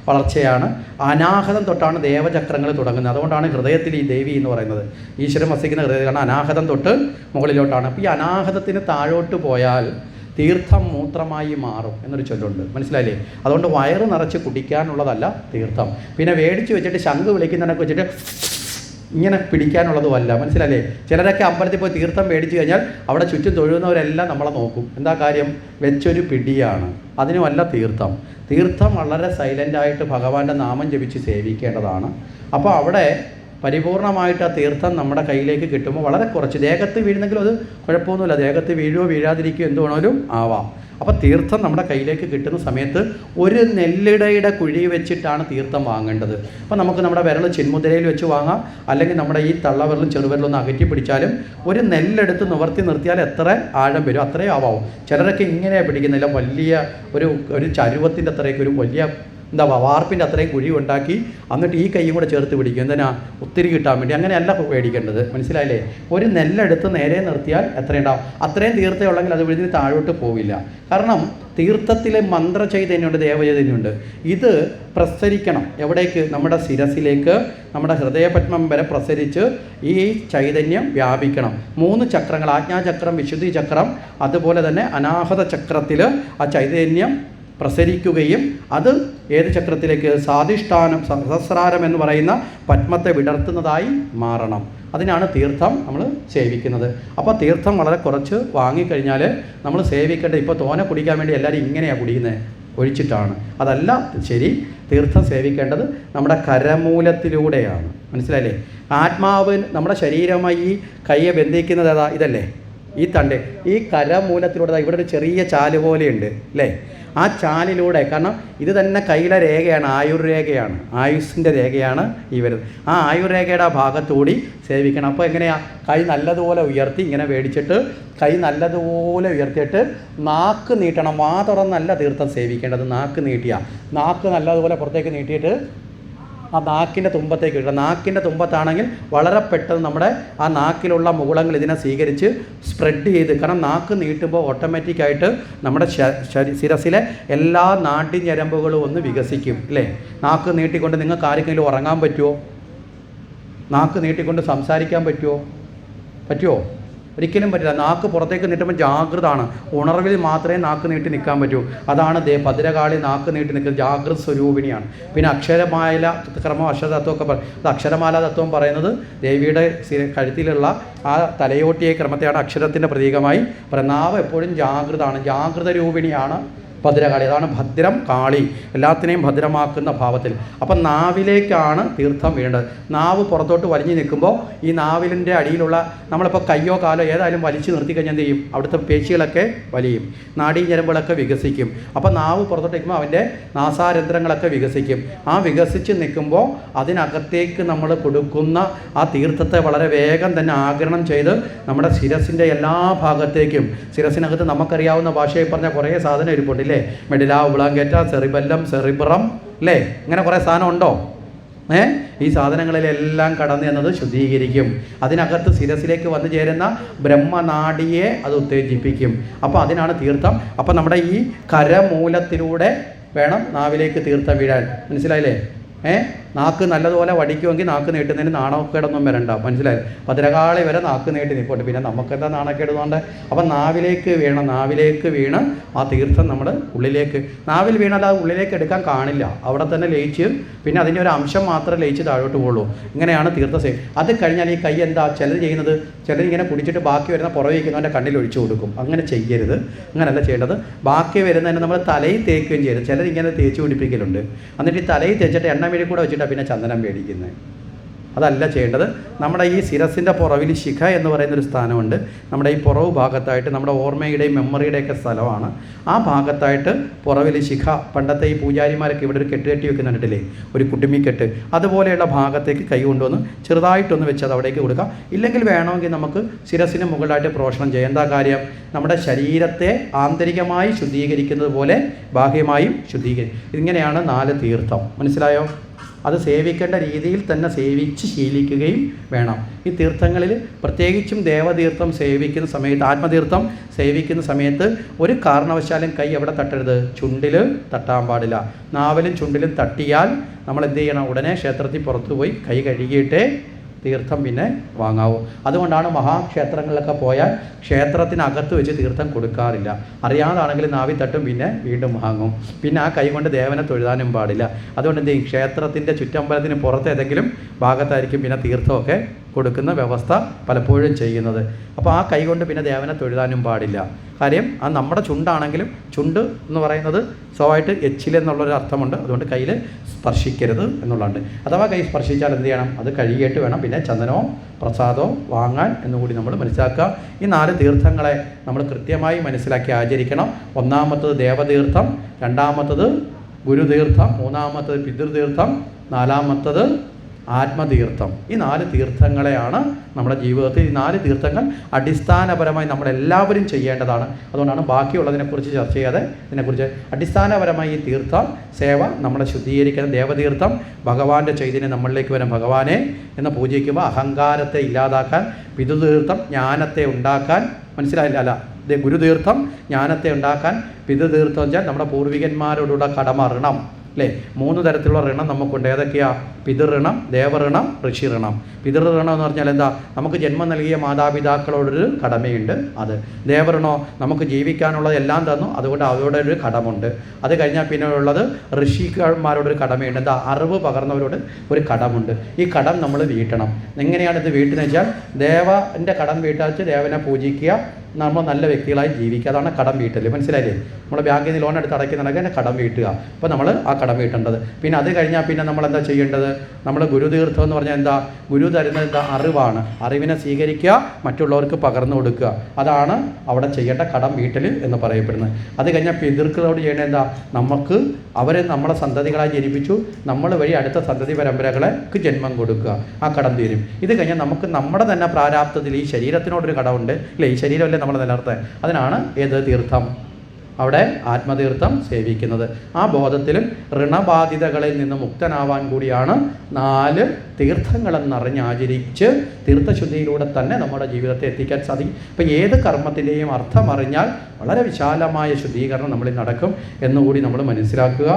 വളർച്ചയാണ്. അനാഹതം തൊട്ടാണ് ദേവചക്രങ്ങൾ തുടങ്ങുന്നത്. അതുകൊണ്ടാണ് ഹൃദയത്തിൽ ഈ ദേവി എന്ന് പറയുന്നത്. ഈശ്വരൻ വസിക്കുന്ന ഹൃദയമാണ്. അനാഹതം തൊട്ട് മുകളിലോട്ടാണ്. അപ്പോൾ ഈ അനാഹതത്തിന് താഴോട്ട് പോയാൽ തീർത്ഥം മൂത്രമായി മാറും എന്നൊരു ചൊല്ലുണ്ട്. മനസ്സിലായില്ലേ? അതുകൊണ്ട് വയറ് നിറച്ച് കുടിക്കാനുള്ളതല്ല തീർത്ഥം. പിന്നെ മേടിച്ച് വെച്ചിട്ട് ശംഖ് വിളിക്കുന്നതിനൊക്കെ വെച്ചിട്ട് ഇങ്ങനെ പിടിക്കാനുള്ളതുമല്ല. മനസ്സിലായില്ലേ? ചിലരൊക്കെ അമ്പലത്തിൽ പോയി തീർത്ഥം മേടിച്ച് കഴിഞ്ഞാൽ അവിടെ ചുറ്റും തൊഴുന്നവരെല്ലാം നമ്മളെ നോക്കും. എന്താ കാര്യം? വെച്ചൊരു പിടിയാണ്. അതിനുമല്ല തീർത്ഥം. തീർത്ഥം വളരെ സൈലൻ്റായിട്ട് ഭഗവാന്റെ നാമം ജപിച്ച് സേവിക്കേണ്ടതാണ്. അപ്പോൾ അവിടെ പരിപൂർണമായിട്ട് ആ തീർത്ഥം നമ്മുടെ കയ്യിലേക്ക് കിട്ടുമ്പോൾ വളരെ കുറച്ച് ദേഹത്ത് വീഴുന്നെങ്കിലും അത് കുഴപ്പമൊന്നുമില്ല. ദേഹത്ത് വീഴുകയോ വീഴാതിരിക്കുകയോ എന്ത് വേണമെങ്കിലും ആവാം. അപ്പോൾ തീർത്ഥം നമ്മുടെ കയ്യിലേക്ക് കിട്ടുന്ന സമയത്ത് ഒരു നെല്ലിടയുടെ കുഴി വെച്ചിട്ടാണ് തീർത്ഥം വാങ്ങേണ്ടത്. അപ്പോൾ നമുക്ക് നമ്മുടെ വിരൽ ചിന്മുദ്രയിൽ വെച്ച് വാങ്ങാം, അല്ലെങ്കിൽ നമ്മുടെ ഈ തള്ളവിരലും ചെറുവിരലൊന്നും അകറ്റി പിടിച്ചാലും ഒരു നെല്ലെടുത്ത് നിവർത്തി നിർത്തിയാൽ എത്ര ആഴം വരും അത്രയും ആവാവും. ചിലരൊക്കെ ഇങ്ങനെ പിടിക്കുന്നില്ല, വലിയ ഒരു ചരുവത്തിൻ്റെ അത്രയ്ക്ക് ഒരു വലിയ വാർപ്പിൻ്റെ അത്രയും കുഴി ഉണ്ടാക്കി എന്നിട്ട് ഈ കൈയും കൂടെ ചേർത്ത് പിടിക്കും. എന്തിനാ? ഒത്തിരി കിട്ടാൻ വേണ്ടി. അങ്ങനെയല്ല പേടിക്കേണ്ടത്. മനസ്സിലായില്ലേ? ഒരു നെല്ലെടുത്ത് നേരെ നിർത്തിയാൽ എത്രയുണ്ടാവും? അത്രയും തീർത്ഥം ഉള്ളെങ്കിൽ അത് വിഴുതി താഴോട്ട് പോവില്ല. കാരണം തീർത്ഥത്തിലെ മന്ത്രചൈതന്യമുണ്ട്, ദേവചൈതന്യമുണ്ട്. ഇത് പ്രസരിക്കണം. എവിടേക്ക്? നമ്മുടെ ശിരസിലേക്ക്, നമ്മുടെ ഹൃദയപത്മം വരെ പ്രസരിച്ച് ഈ ചൈതന്യം വ്യാപിക്കണം. 3 ചക്രങ്ങൾ, ആജ്ഞാചക്രം, വിശുദ്ധി ചക്രം, അതുപോലെ തന്നെ അനാഹത ചക്രത്തിൽ ആ ചൈതന്യം പ്രസരിക്കുകയും അത് ഏത് ചക്രത്തിലേക്ക്? സ്വാധിഷ്ഠാനം, സഹസ്രാരം എന്ന് പറയുന്ന പത്മത്തെ വിടർത്തുന്നതായി മാറണം. അതിനാണ് തീർത്ഥം നമ്മൾ സേവിക്കുന്നത്. അപ്പോൾ തീർത്ഥം വളരെ കുറച്ച് വാങ്ങിക്കഴിഞ്ഞാൽ നമ്മൾ സേവിക്കേണ്ടത്, ഇപ്പോൾ തോനെ കുടിക്കാൻ വേണ്ടി എല്ലാവരും ഇങ്ങനെയാണ് കുടിക്കുന്നത്, ഒഴിച്ചിട്ടാണ്. അതല്ല ശരി. തീർത്ഥം സേവിക്കേണ്ടത് നമ്മുടെ കരമൂലത്തിലൂടെയാണ്. മനസ്സിലായില്ലേ? ആത്മാവ് നമ്മുടെ ശരീരമായി ഈ കയ്യെ ബന്ധിക്കുന്നത് ഏതാ? ഇതല്ലേ? ഈ തണ്ട് ഈ കരമൂലത്തിലൂടെ ഇവിടെ ഒരു ചെറിയ ചാല് പോലെയുണ്ട് അല്ലേ? ആ ചാലിലൂടെ, കാരണം ഇത് തന്നെ കയ്യിലെ രേഖയാണ്, ആയുർരേഖയാണ്, ആയുസ്സിൻ്റെ രേഖയാണ് ഈ വരുന്നത്. ആ ആയുർരേഖയുടെ ആ ഭാഗത്തുകൂടി സേവിക്കണം. അപ്പോൾ എങ്ങനെയാണ്? കൈ നല്ലതുപോലെ ഉയർത്തി ഇങ്ങനെ മേടിച്ചിട്ട് കൈ നല്ലതുപോലെ ഉയർത്തിയിട്ട് നാക്ക് നീട്ടണം. വാ തുറന്നല്ല തീർത്ഥം സേവിക്കേണ്ടത്, നാക്ക് നീട്ടിയാണ്. നാക്ക് നല്ലതുപോലെ പുറത്തേക്ക് നീട്ടിയിട്ട് ആ നാക്കിൻ്റെ തുമ്പത്തേക്ക് ഇടണം. നാക്കിൻ്റെ തുമ്പത്താണെങ്കിൽ വളരെ പെട്ടെന്ന് നമ്മുടെ ആ നാക്കിലുള്ള മുകുളങ്ങൾ ഇതിനെ സ്വീകരിച്ച് സ്പ്രെഡ് ചെയ്ത്, കാരണം നാക്ക് നീട്ടുമ്പോൾ ഓട്ടോമാറ്റിക്കായിട്ട് നമ്മുടെ ശിരസിലെ എല്ലാ നാഡീഞരമ്പുകളും ഒന്ന് വികസിക്കും അല്ലേ? നാക്ക് നീട്ടിക്കൊണ്ട് നിങ്ങൾക്ക് ആർക്കെങ്കിലും ഉറങ്ങാൻ പറ്റുമോ? നാക്ക് നീട്ടിക്കൊണ്ട് സംസാരിക്കാൻ പറ്റുമോ? ഒരിക്കലും പറ്റില്ല. നാക്ക് പുറത്തേക്ക് നീട്ടുമ്പോൾ ജാഗ്രതാണ്. ഉണർവിൽ മാത്രമേ നാക്ക് നീട്ടി നിൽക്കാൻ പറ്റൂ. അതാണ് ഭദ്രകാളി നാക്ക് നീട്ടി നിൽക്കുന്നത്, ജാഗ്രത സ്വരൂപിണിയാണ്. പിന്നെ അക്ഷരമാല ക്രമം, അക്ഷരതത്വമൊക്കെ അത് അക്ഷരമാല തത്വം പറയുന്നത് ദേവിയുടെ കഴുത്തിലുള്ള ആ തലയോട്ടിയെ ക്രമത്തെയാണ് അക്ഷരത്തിൻ്റെ പ്രതീകമായി പറയുന്നത്. നാവ് എപ്പോഴും ജാഗ്രതാണ്, ജാഗ്രത രൂപിണിയാണ് ഭദ്രകാളി. അതാണ് ഭദ്രം കാളി, എല്ലാത്തിനെയും ഭദ്രമാക്കുന്ന ഭാവത്തിൽ. അപ്പം നാവിലേക്കാണ് തീർത്ഥം വീഴേണ്ടത്. നാവ് പുറത്തോട്ട് വലിഞ്ഞു നിൽക്കുമ്പോൾ ഈ നാവിലിൻ്റെ അടിയിലുള്ള നമ്മളിപ്പോൾ കയ്യോ കാലോ ഏതായാലും വലിച്ചു നിർത്തിക്കഴിഞ്ഞാൽ എന്ത് ചെയ്യും? അവിടുത്തെ പേശികളൊക്കെ വലിയും, നാഡീഞരമ്പുകളൊക്കെ വികസിക്കും. അപ്പം നാവ് പുറത്തോട്ട് നിൽക്കുമ്പോൾ അവൻ്റെ നാസാരന്ധ്രങ്ങളൊക്കെ വികസിക്കും. ആ വികസിച്ച് നിൽക്കുമ്പോൾ അതിനകത്തേക്ക് നമ്മൾ കൊടുക്കുന്ന ആ തീർത്ഥത്തെ വളരെ വേഗം തന്നെ ആഗിരണം ചെയ്ത് നമ്മുടെ ശിരസിൻ്റെ എല്ലാ ഭാഗത്തേക്കും, ശിരസിനകത്ത് നമുക്കറിയാവുന്ന ഭാഷയിൽ പറഞ്ഞ കുറേ സാധനം ഇരിപ്പുണ്ട്. മെഡില, ഉബ്ലാങ്കേറ്റ, സെറിബെല്ലം, സെറിബ്രം അല്ലേ? ഇങ്ങനെ കുറേ സാധനം ഉണ്ടോ? ഈ സാധനങ്ങളിലെല്ലാം കടന്നു എന്നത് ശുദ്ധീകരിക്കും. അതിനകത്ത് ശിരസിലേക്ക് വന്നു ചേരുന്ന ബ്രഹ്മനാഡിയെ അത് ഉത്തേജിപ്പിക്കും. അപ്പോൾ അതിനാണ് തീർത്ഥം. അപ്പോൾ നമ്മുടെ ഈ കരമൂലത്തിലൂടെ വേണം നാവിലേക്ക് തീർത്ഥം വീഴാൻ. മനസ്സിലായില്ലേ? നാക്ക് നല്ലതുപോലെ വടിക്കുമെങ്കിൽ നാക്ക് നീട്ടുന്നതിന് നാണക്കേടൊന്നും വരണ്ട. മനസ്സിലായില്ലേ? ഭദ്രകാളി വരെ നാക്ക് നീട്ടി നിൽപ്പുണ്ട്, പിന്നെ നമുക്കെന്താ നാണക്കേടുന്നുണ്ട്? അപ്പം നാവിലേക്ക് വീണം, നാവിലേക്ക് വീണ് ആ തീർത്ഥം നമ്മൾ ഉള്ളിലേക്ക്, നാവിൽ വീണാൽ അത് ഉള്ളിലേക്ക് എടുക്കാൻ കാണില്ല, അവിടെ തന്നെ ലയിച്ച് പിന്നെ അതിൻ്റെ ഒരു അംശം മാത്രമേ ലയിച്ച് താഴോട്ട് പോകുള്ളൂ. ഇങ്ങനെയാണ് തീർത്ഥസേവ. അത് കഴിഞ്ഞാൽ ഈ കൈ എന്താ ചിലർ ചെയ്യുന്നത്? ചിലർ ഇങ്ങനെ കുടിച്ചിട്ട് ബാക്കി വരുന്ന പുറകെ വയ്ക്കുന്നവൻ്റെ കണ്ണിൽ ഒഴിച്ചു കൊടുക്കും. അങ്ങനെ ചെയ്യരുത്, അങ്ങനെയല്ല ചെയ്യേണ്ടത്. ബാക്കി വരുന്നതിന് നമ്മൾ തലയിൽ തേക്കുകയും ചെയ്യരുത്. ചിലർ ഇങ്ങനെ തേച്ച് പിടിപ്പിക്കലുണ്ട്. എന്നിട്ട് ഈ തലയിൽ തേച്ചിട്ട് എണ്ണ വീഴി കൂടെ വെച്ചിട്ടാണ് പിന്നെ ചന്ദനം മേടിക്കുന്നത്. അതല്ല ചെയ്യേണ്ടത്. നമ്മുടെ ഈ ശിരസിൻ്റെ പുറവിൽ ശിഖ എന്ന് പറയുന്നൊരു സ്ഥാനമുണ്ട്. നമ്മുടെ ഈ പുറവ് ഭാഗത്തായിട്ട് നമ്മുടെ ഓർമ്മയുടെയും മെമ്മറിയുടെയൊക്കെ സ്ഥലമാണ്. ആ ഭാഗത്തായിട്ട് പുറവിൽ ശിഖ, പണ്ടത്തെ ഈ പൂജാരിമാരൊക്കെ ഇവിടെ ഒരു കെട്ട് കെട്ടി വെക്കുന്നുണ്ടില്ലേ, ഒരു കുടുമിക്കെട്ട്, അതുപോലെയുള്ള ഭാഗത്തേക്ക് കൈ കൊണ്ടുവന്ന് ചെറുതായിട്ടൊന്ന് വെച്ച് അത് അവിടേക്ക് കൊടുക്കാം. ഇല്ലെങ്കിൽ വേണമെങ്കിൽ നമുക്ക് ശിരസിന് മുകളിലായിട്ട് പ്രോഷണം ചെയ്യാം. എന്താ കാര്യം? നമ്മുടെ ശരീരത്തെ ആന്തരികമായി ശുദ്ധീകരിക്കുന്നത് പോലെ ബാഹ്യമായും ശുദ്ധീകരിക്കും. ഇങ്ങനെയാണ് 4 തീർത്ഥം. മനസ്സിലായോ? അത് സേവിക്കേണ്ട രീതിയിൽ തന്നെ സേവിച്ച് ശീലിക്കുകയും വേണം. ഈ തീർത്ഥങ്ങളിൽ പ്രത്യേകിച്ചും ദേവതീർത്ഥം സേവിക്കുന്ന സമയത്ത്, ആത്മതീർത്ഥം സേവിക്കുന്ന സമയത്ത് ഒരു കാരണവശാലും കൈ എവിടെ തട്ടരുത്? ചുണ്ടിൽ തട്ടാൻ പാടില്ല. നാവിലും ചുണ്ടിലും തട്ടിയാൽ നമ്മൾ എന്ത് ചെയ്യണം? ഉടനെ ക്ഷേത്രത്തിൽ പുറത്തു പോയി കൈ കഴുകിയിട്ടേ തീർത്ഥം പിന്നെ വാങ്ങാവൂ. അതുകൊണ്ടാണ് മഹാക്ഷേത്രങ്ങളിലൊക്കെ പോയാൽ ക്ഷേത്രത്തിനകത്ത് വെച്ച് തീർത്ഥം കൊടുക്കാറില്ല. അറിയാതാണെങ്കിൽ നാവി തട്ടും, പിന്നെ വീണ്ടും വാങ്ങും. പിന്നെ ആ കൈ കൊണ്ട് ദേവനെ തൊഴുതാനും പാടില്ല. അതുകൊണ്ട് എന്ത് ചെയ്യും? ക്ഷേത്രത്തിൻ്റെ ചുറ്റമ്പലത്തിന് പുറത്ത് ഏതെങ്കിലും ഭാഗത്തായിരിക്കും പിന്നെ തീർത്ഥമൊക്കെ കൊടുക്കുന്ന വ്യവസ്ഥ പലപ്പോഴും ചെയ്യുന്നത്. അപ്പോൾ ആ കൈ കൊണ്ട് പിന്നെ ദേവനെ തൊഴുതാനും പാടില്ല. കാര്യം അത് നമ്മുടെ ചുണ്ടാണെങ്കിലും ചുണ്ട് എന്ന് പറയുന്നത് സ്വഭാവമായിട്ട് എച്ചിലെന്നുള്ളൊരു അർത്ഥമുണ്ട്. അതുകൊണ്ട് കയ്യിൽ സ്പർശിക്കരുത് എന്നുള്ളതുണ്ട്. അഥവാ കൈ സ്പർശിച്ചാൽ എന്ത് ചെയ്യണം? അത് കഴുകിയിട്ട് വേണം പിന്നെ ചന്ദനവും പ്രസാദവും വാങ്ങാൻ എന്നുകൂടി നമ്മൾ മനസ്സിലാക്കുക. ഈ 4 തീർത്ഥങ്ങളെ നമ്മൾ കൃത്യമായി മനസ്സിലാക്കി ആചരിക്കണം. ഒന്നാമത്തത് ദേവതീർത്ഥം, രണ്ടാമത്തത് ഗുരുതീർത്ഥം, മൂന്നാമത്തത് പിതൃതീർത്ഥം, നാലാമത്തത് ആത്മതീർത്ഥം. ഈ 4 തീർത്ഥങ്ങളെയാണ് നമ്മുടെ ജീവിതത്തിൽ, ഈ 4 തീർത്ഥങ്ങൾ അടിസ്ഥാനപരമായി നമ്മളെല്ലാവരും ചെയ്യേണ്ടതാണ്. അതുകൊണ്ടാണ് ബാക്കിയുള്ളതിനെക്കുറിച്ച് ചർച്ച ചെയ്യാതെ ഇതിനെക്കുറിച്ച് അടിസ്ഥാനപരമായി ഈ തീർത്ഥ സേവ നമ്മളെ ശുദ്ധീകരിക്കണം. ദേവതീർത്ഥം ഭഗവാന്റെ ചൈതന്യം നമ്മളിലേക്ക് വരാൻ, ഭഗവാനെ എന്ന് പൂജിക്കുമ്പോൾ അഹങ്കാരത്തെ ഇല്ലാതാക്കാൻ. പിതൃതീർത്ഥം ജ്ഞാനത്തെ ഉണ്ടാക്കാൻ. മനസ്സിലായില്ല? അല്ല, ഗുരുതീർത്ഥം ജ്ഞാനത്തെ ഉണ്ടാക്കാൻ. പിതൃതീർത്ഥം വെച്ചാൽ നമ്മുടെ പൂർവികന്മാരോടുള്ള കടമ, ഋണം അല്ലേ? 3 തരത്തിലുള്ള ഋണം നമുക്കുണ്ട്. ഏതൊക്കെയാണ്? പിതൃഋണം, ദേവഋണം, ഋഷിഋണം. പിതൃഋണം എന്ന് പറഞ്ഞാൽ എന്താ? നമുക്ക് ജന്മം നൽകിയ മാതാപിതാക്കളോടൊരു കടമയുണ്ട്, അത്. ദേവഋണോ? നമുക്ക് ജീവിക്കാനുള്ളത് എല്ലാം തന്നു, അതുകൊണ്ട് അവരോടൊരു കടമുണ്ട്. അത് കഴിഞ്ഞാൽ പിന്നെ ഉള്ളത് ഋഷിമാരോടൊരു കടമയുണ്ട്. എന്താ? അറിവ് പകർന്നവരോട് ഒരു കടമുണ്ട്. ഈ കടം നമ്മൾ വീട്ടണം. എങ്ങനെയാണ് ഇത് വീട്ടുന്നത് വെച്ചാൽ, ദേവൻ്റെ കടം വീട്ടാച്ച് ദേവനെ പൂജിക്കുക, നമ്മൾ നല്ല വ്യക്തികളായി ജീവിക്കുക. അതാണ് കടം വീട്ടൽ. മനസ്സിലായില്ലേ? നമ്മൾ ബാങ്കിൽ നിന്ന് ലോൺ എടുത്ത് അടയ്ക്കുന്നുണ്ടെങ്കിൽ കടം വീട്ടുക. അപ്പോൾ നമ്മൾ ആ കടം വീട്ടേണ്ടത്. പിന്നെ അത് കഴിഞ്ഞാൽ പിന്നെ നമ്മൾ എന്താ ചെയ്യേണ്ടത്? നമ്മൾ ഗുരുതീർത്ഥം എന്ന് പറഞ്ഞാൽ എന്താ? ഗുരു തരുന്നത് എന്താ? അറിവാണ്. അറിവിനെ സ്വീകരിക്കുക, മറ്റുള്ളവർക്ക് പകർന്നു കൊടുക്കുക. അതാണ് അവിടെ ചെയ്യേണ്ട കടം വീട്ടൽ എന്ന് പറയപ്പെടുന്നത്. അത് കഴിഞ്ഞാൽ പിതൃക്കളോട് ചെയ്യേണ്ടത് എന്താ? നമുക്ക് അവരെ നമ്മളെ സന്തതികളായി ജനിപ്പിച്ചു, നമ്മൾ വഴി അടുത്ത സന്തതി പരമ്പരകൾക്ക് ജന്മം കൊടുക്കുക. ആ കടം തീരും. ഇത് കഴിഞ്ഞാൽ നമുക്ക് നമ്മുടെ തന്നെ പ്രാരാബ്ധത്തിൽ ഈ ശരീരത്തിനോടൊരു കടമുണ്ട് അല്ലേ? ഈ ശരീരമല്ലേ നമ്മൾ നിലനിർത്താൻ. അതിനാണ് ഏത് തീർത്ഥം? അവിടെ ആത്മതീർത്ഥം സേവിക്കുന്നത്. ആ ബോധത്തിലും ഋണബാധിതകളിൽ നിന്ന് മുക്തനാവാൻ കൂടിയാണ് 4 തീർത്ഥങ്ങളെന്നറിഞ്ഞ് ആചരിച്ച് തീർത്ഥശുദ്ധിയിലൂടെ തന്നെ നമ്മുടെ ജീവിതത്തെ എത്തിക്കാൻ സാധിക്കും. ഇപ്പം ഏത് കർമ്മത്തിൻ്റെയും അർത്ഥം അറിഞ്ഞാൽ വളരെ വിശാലമായ ശുദ്ധീകരണം നമ്മളിൽ നടക്കും എന്നുകൂടി നമ്മൾ മനസ്സിലാക്കുക.